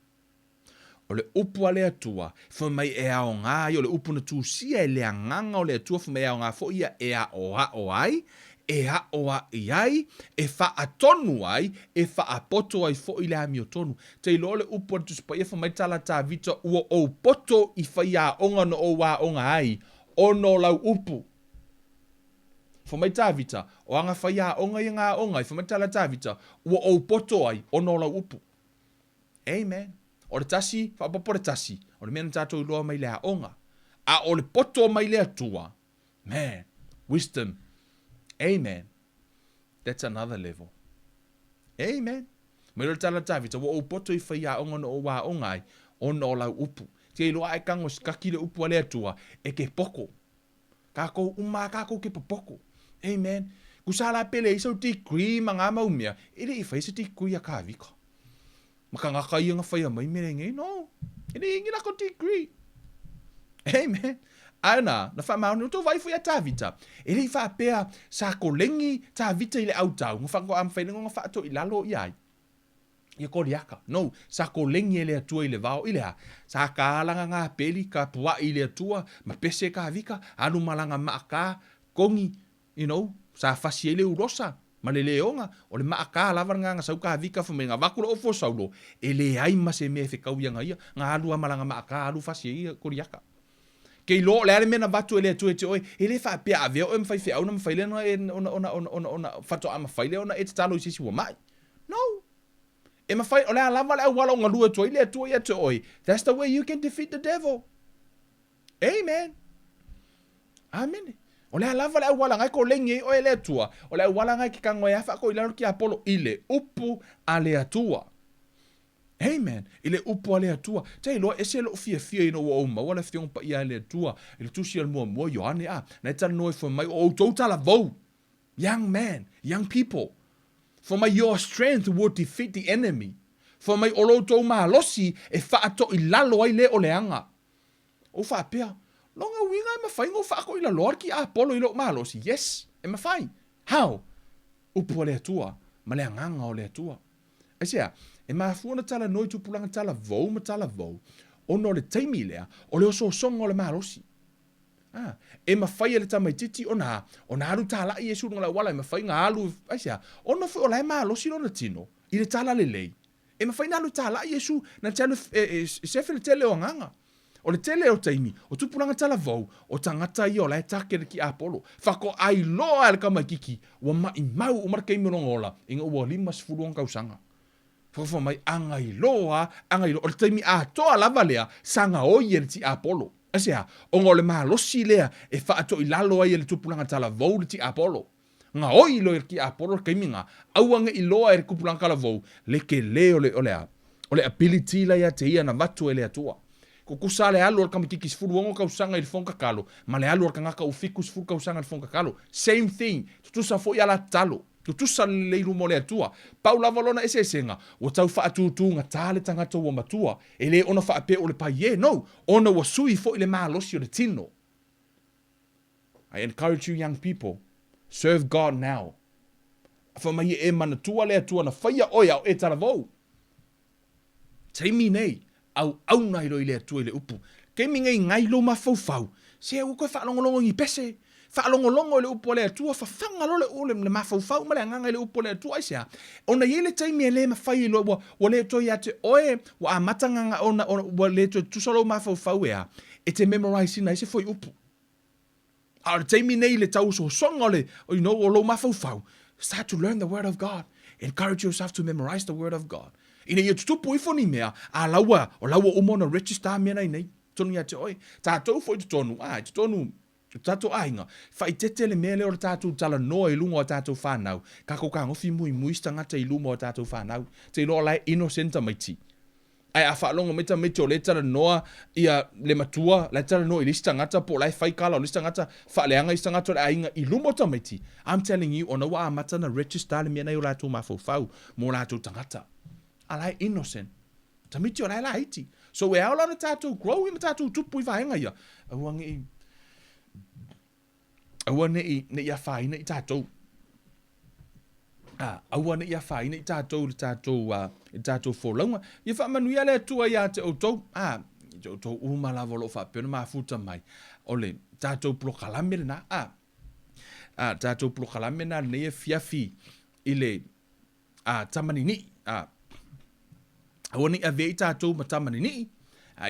O le upu a le atua, whamai e ao ngā, o le upu na tūsia e le anganga o le atua, whamai e ao ngā fo ia e a oa oai, e a oa iai, e wha atonu ai, e wha apoto ai fo I le ami o tonu. Te ilo le upu na tūsipa ia whamai tala tā vita ua o poto I whai a onga no o wā onga ai, ono lau upu. Whamai tā vita, o anga whai a onga I ngā onga, whamai tala tā vita, ua o poto ai, ono lau upu. Amen. O le tasi, whapapo le tasi. O le mea tātou I loa mai lea onga. A o le poto mai lea tua. Man, wisdom. Amen. That's another level. Amen. Mai lo tala tawita, wa o poto I whaia onga no o wā onga ai, o no lau upu. Te I loa e kango skaki le upu a lea tua, e ke poko. Kako uma, kako ke popoko. Amen. Kusala pele iso degree ma ngā maumea, ele I whaisa degree a ka vika. Maka ngaka ia ngā whaia mai merenge, no. Ele ingi lako degree. Amen. Ana, na whamau no tō vai whaia tāvita. Ele I whapea sa ko lengi tāvita I le autau. Ngā whako am whainengo ngā whaato I lalo I ai. Ia ko riaka. No, sa ko lengi e le atua I le vao I le ha. Sa ka alanga ngā peli ka pua I le atua, ma pese ka vika, anu malanga maaka, kongi, sa whasi e le urosa. Ma le leonga, o le maaka lava ngā sau ka vika whamai ngā wakula o fo saulo, e le ai ma se mea whikau ia ngā ia, ngā alua malanga maaka alu fasi ia koriaka. Kei lo le ale mena watu e le atu e te oi, e le whapea aveo e mwhai whiau na mwhaile ona whato a mwhaile ona e te talo I sisi wa mai. No. E mwhai, o le alava le au wala o ngā lua tu le atu e te oi. That's the way you can defeat the devil. Amen. Amen. O le alava le wala ngai ko lengi o le atua. O le wala ngai ki kango e afa ko I laro ki Apollo ile upu a le atua. Amen. Ile upu a le atua. Te ilo e se lo fia ino o uma. Wala fiong pa ia le atua. Ile tusi al mua Yohane a. Na tala noi for mai o totala vau. Young man. Young people. For my your strength will defeat the enemy. For my olo to mahalosi e whaato I lalo ai le o leanga. O whaapea. Longa winga e mawhai ngō whaako I la loar ki Apollo I lo mahalosi. Yes, e mawhai. How? Upu le atua, ma le anganga o le atua. E sea, e mawhua tala noi tupulanga tala vau ma tala vau, ono le taimi lea, o le oso songa o le mahalosi. E mawhai le tamaititi o na alu tala I esu ngala wala, e mawhai ngā alu, e sea, ono whi o lai mahalosi no na tino, I le tala le lei. E mawhai na alu tala I esu, na tala sefe le tele o nganga. O le tele o taimi, o tupulanga tala vau, o tangata I o lai takere ki Apollo. Whako ai loa le kamakiki, wa mai mau o markei mirongola, inga ua 5 sefuluong kausanga. Fo mai anga i loa, o le taimi a toa lava lea, sanga oi e le ti Apollo. Asea, o ngole maa losi lea, e whaato i lalo ai e le tupulanga tala vau le ti Apollo. Nga oi lo e ki Apollo kaiminga, auanga i loa e le kupulanga kala vau, le ke leo o le ability la ia te ia na vatu e le atua. Ko kusa le alu al kamitiki sifuru ongo kausanga i le fonga kalo, ma le alu al kangaka ufiku sifuru kausanga i le fonga kalo. Same thing, tutusa fo ia la talo. Tutusa le ilu mo le atua. Pau lava lona ese esenga, o tau wha atutu nga tāle tangata ua matua, e le ona wha ape o le pai e, no, ona wa sui fo i le maa losi o le tino. I encourage you young people, serve God now. Fa mai e mana tua le atua na whaia oia o e tala vau. Taimi nei, au nai lo i le atua i le upu. Kei mi ngai lo ma fau. Se e ukoe whaalongolongo i pese. Whaalongolongo i le upu le atua, whawhanga lo le ule le ma fau ma le anganga i le upu le atua i sea. Ona ye le taimi e le ma whai lo wa le toi ate oe, wa a matanganga ona wa le toi tusalo ma fau ea. E te memorize ina i se foi upu. A le taimi nei le tau so songa le, o lo ma fau. Start to learn the word of God. Encourage yourself to memorize the word of God. Ina ia tutupu ifoni mea, a laua umona register mea nei, tonu ia te oi. Tātou foi te tonu, tātou ainga. Whai tete le mea leo le tātou tala noa i lunga o tātou whanau. Kako ka ngofi mui stangata i lunga o tātou whanau. Te loa lai innocenta maiti. Ai a whaalonga meta o le tala noa ia le matua, le tala noa i listangata po lai whaikala o listangata, whaaleanga i stangata le ainga i lunga o maiti. I'm telling you, ona wa amata na register le mea nei o lātou mawhau, mo lātou tangata. Alai innocent. Tamiti o lai la iti. So we au lana tātou grow i ma tātou tupu i whaenga ia. Aua ne ia whaina i tātou. Aua ne ia whaina i tātou wholaunga. Ia whamanuia le atua ia te outou. Te outou umalawa lo whapena mafuta mai. Ole, tātou plokalame le na. Tātou plokalame na ne ia fiafi i le tamanini. Aua ni a vei tātou matamanini.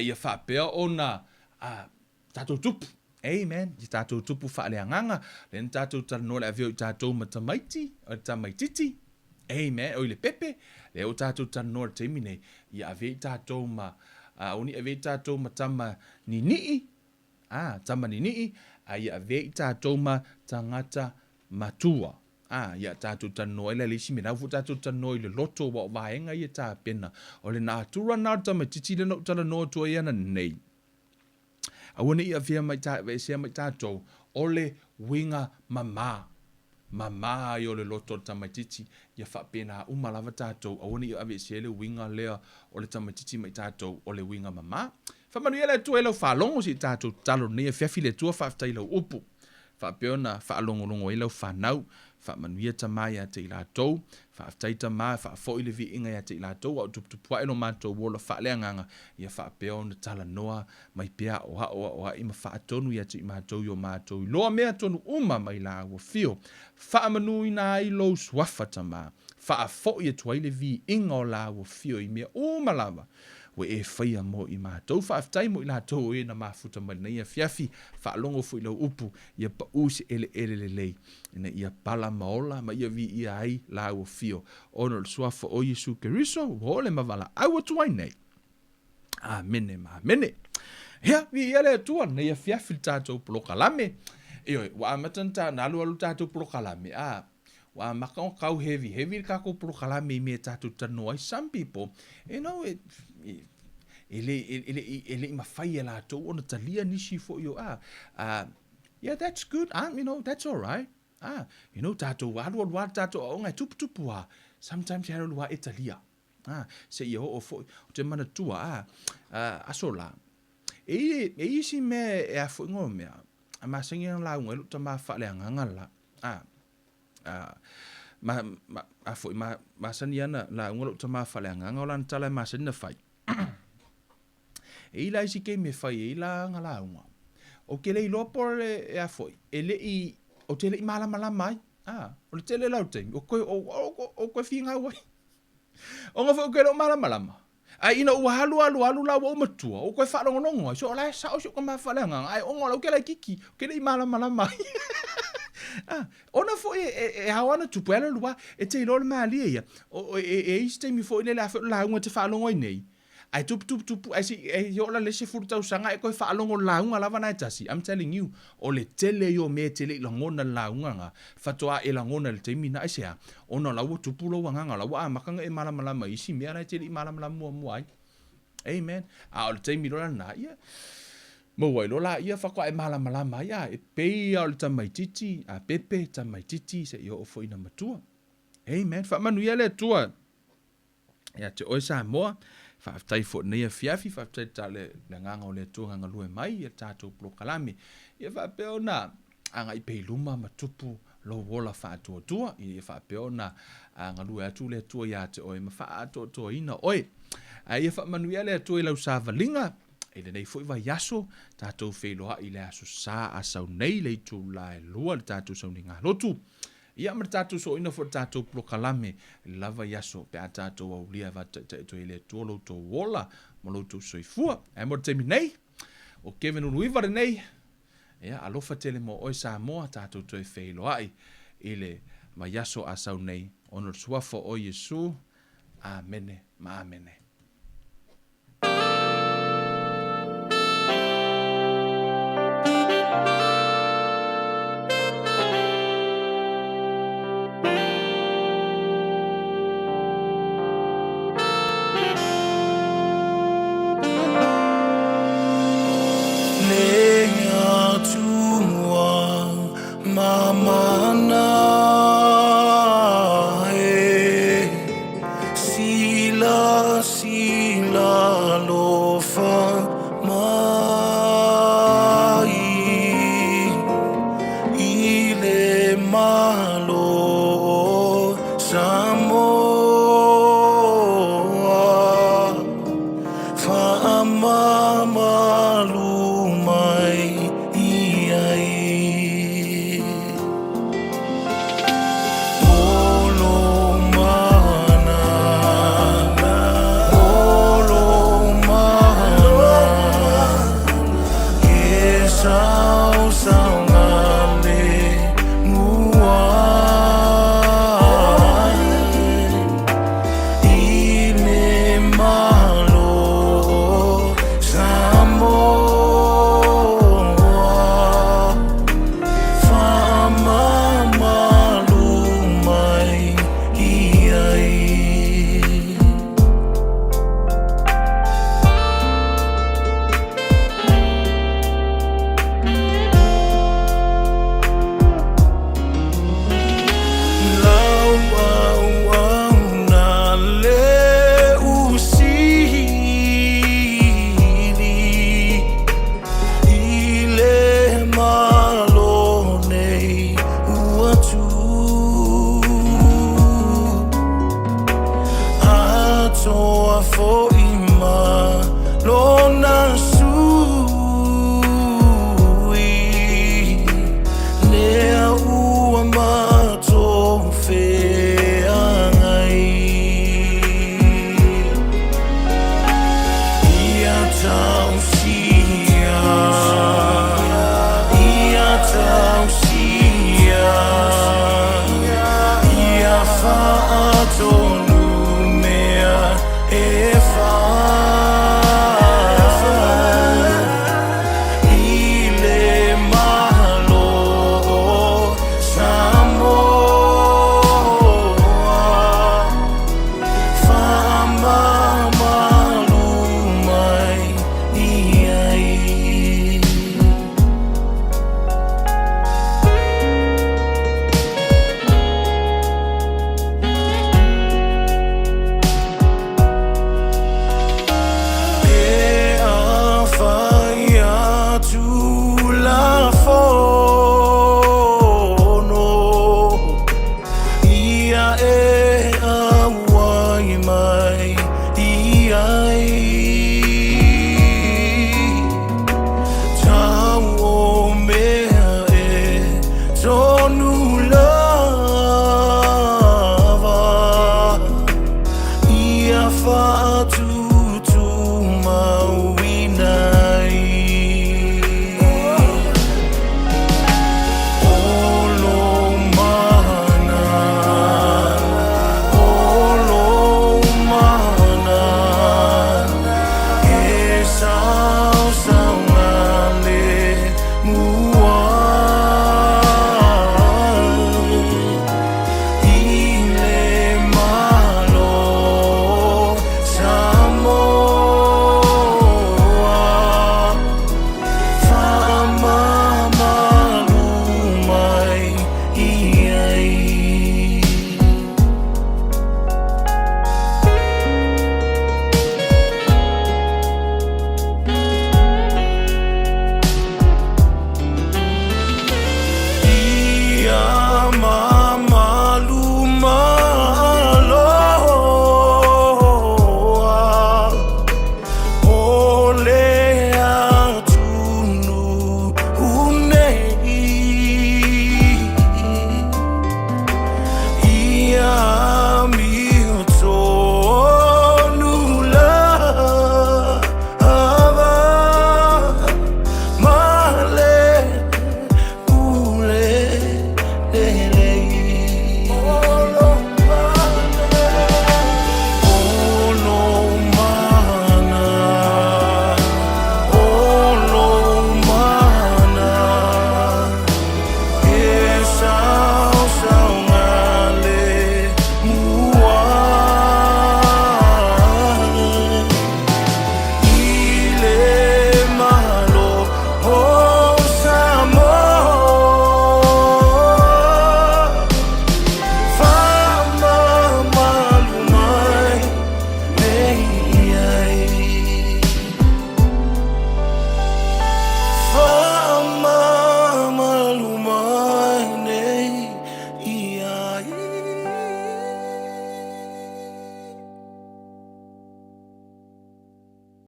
Ia whapea o na tātou tupu. Amen. I tātou tupu whaaleanganga. Len tātou taranoa le a vei o tātou matamaiti. O tamaititi. Amen. O le pepe. Le o tātou taranoa le teimine. Ia a vei tātou oni a vei tātou matamanini. Tamanini. Ia a vei tātou tangata matua. Ia tātou tanoa le lisi mena fu tātou tanoa le loto wa vaenga ia tā pena. O le nā tura nā tamatiti le no tala noa tua ia na nei. Awane ia vea mai tātou o le winga mama. Mama i o le loto tamatiti ia whapena umalawa tātou. Awane ia ave se le winga lea o le tamatiti mai tātou o le winga mama. Whamanu ia le tua e lau whalongo si tātou talo nea whiafi le tua whaftai lau upu. Whapeona whaalongolongo e lau whanau. Whamanuia tamai a te i lātou, whaaftai tamai, whaafoi le vi inga a te i lātou, au tupua e no mātou wola whaaleanganga, ia whaapeo na tala noa, mai pea o ha ima whaatonu i a te i mātou i o mātou. Loa mea tonu uma mai la ua fio, whaamanui na i lou swafa tamai, whaafoi e tuaile vi inga o la ua fio i mea umalawa. We e whaia mo i mātou, whaaftai mo i lātou e na mafuta mai na ia fiafi, whaalongo fu i lau upu, ia pa usi ele lei, ina ia pala maola, ma ia vi ia ai la ua fio, ono le suafa o Yesu Keriso, wole mavala, au atuai nei. Amene, amene. Hea, vi ia le atua, na ia fiafi tātou polokalame, eoi, wa amatanta, na alu tātou polokalame, wa makao kau heavy kako polokalame i mea tātou tanoai. Some people, you know, ele mawhai e la tō, ona talia nisi fo yo, yeah, that's good, you know, that's all right. You know, tātou wā tātou o ngai tupu sometimes hera lua e talia. Se ia o fo, o te mana tua, aso la. E isi me e a fo ngō mea, a masangi ang la unga, luta ma whaaleanganga la. Masani ana la unga luta ma whaaleanganga, o lan tala masani na whai. E ila isi ke me whai e ila ngala unga. O ke lei lopo e a foi. E le i, o te le i malama mai. O le tele lau teimi. O koe whinga wai. O ngā whai o ke leo malama. Ai ina ua halu la wa umatua. O koe wharongonongo. So o lai sao sio ka ma whaleanga. Ai o ngā lau ke lai kiki. O ke le i malama mai. Ona fo e hawana tupu ala lua e te ilo le malia ia. O e isi te mi fo i le la launga te whaalongo i nei. Ai tupu ai si e yola le se furu tau sanga e koe whaalongo launga lava nai tasi. I'm telling you, o le tele yo me tele ila ngona launga nga fatoa e la ngona le teimi na isea. Ona laua tupu lo wanganga laua a makanga e malamalama isi mea nai tele i malamalama mua mua ai. Amen. A o le teimi lola na ia. Mawai lola ia whakwa e malamalama ia. E pei au le tamaititi, a pepe tamaititi se i o fo ina matua. Amen. Whamanu ia le tua. Ia te oisa moa. Whaftai fo nei a fiafi, whaftai ta le nganga o le tua nganga lue mai, e tātou plokalame. Ia whapeo na anga i pei luma matupu lo wola whaatua tua. Ia whapeo na ngalue atu le tua ia te oe, ma whaatua tua ina oe. Ia whamanu ia le tua i lau sāvalinga. E le nei fo i vai yaso, tātou wheloa i le aso sā asau nei le tu la e lua le tātou sau ni ngā lotu. Ia ma tātou so ina fo tātou plokalame lava yaso pe a tātou au lia va to ile tuolo to wola mo lo to soifua. E mo te nei o Kevin Unuiva nei. Ia alofa tele mo oi sa moa tātou to e wheloa i ile ma yaso asau nei ono suafo o Yesu. Amene ma amene. Mamana sila sila lofa mai ile malo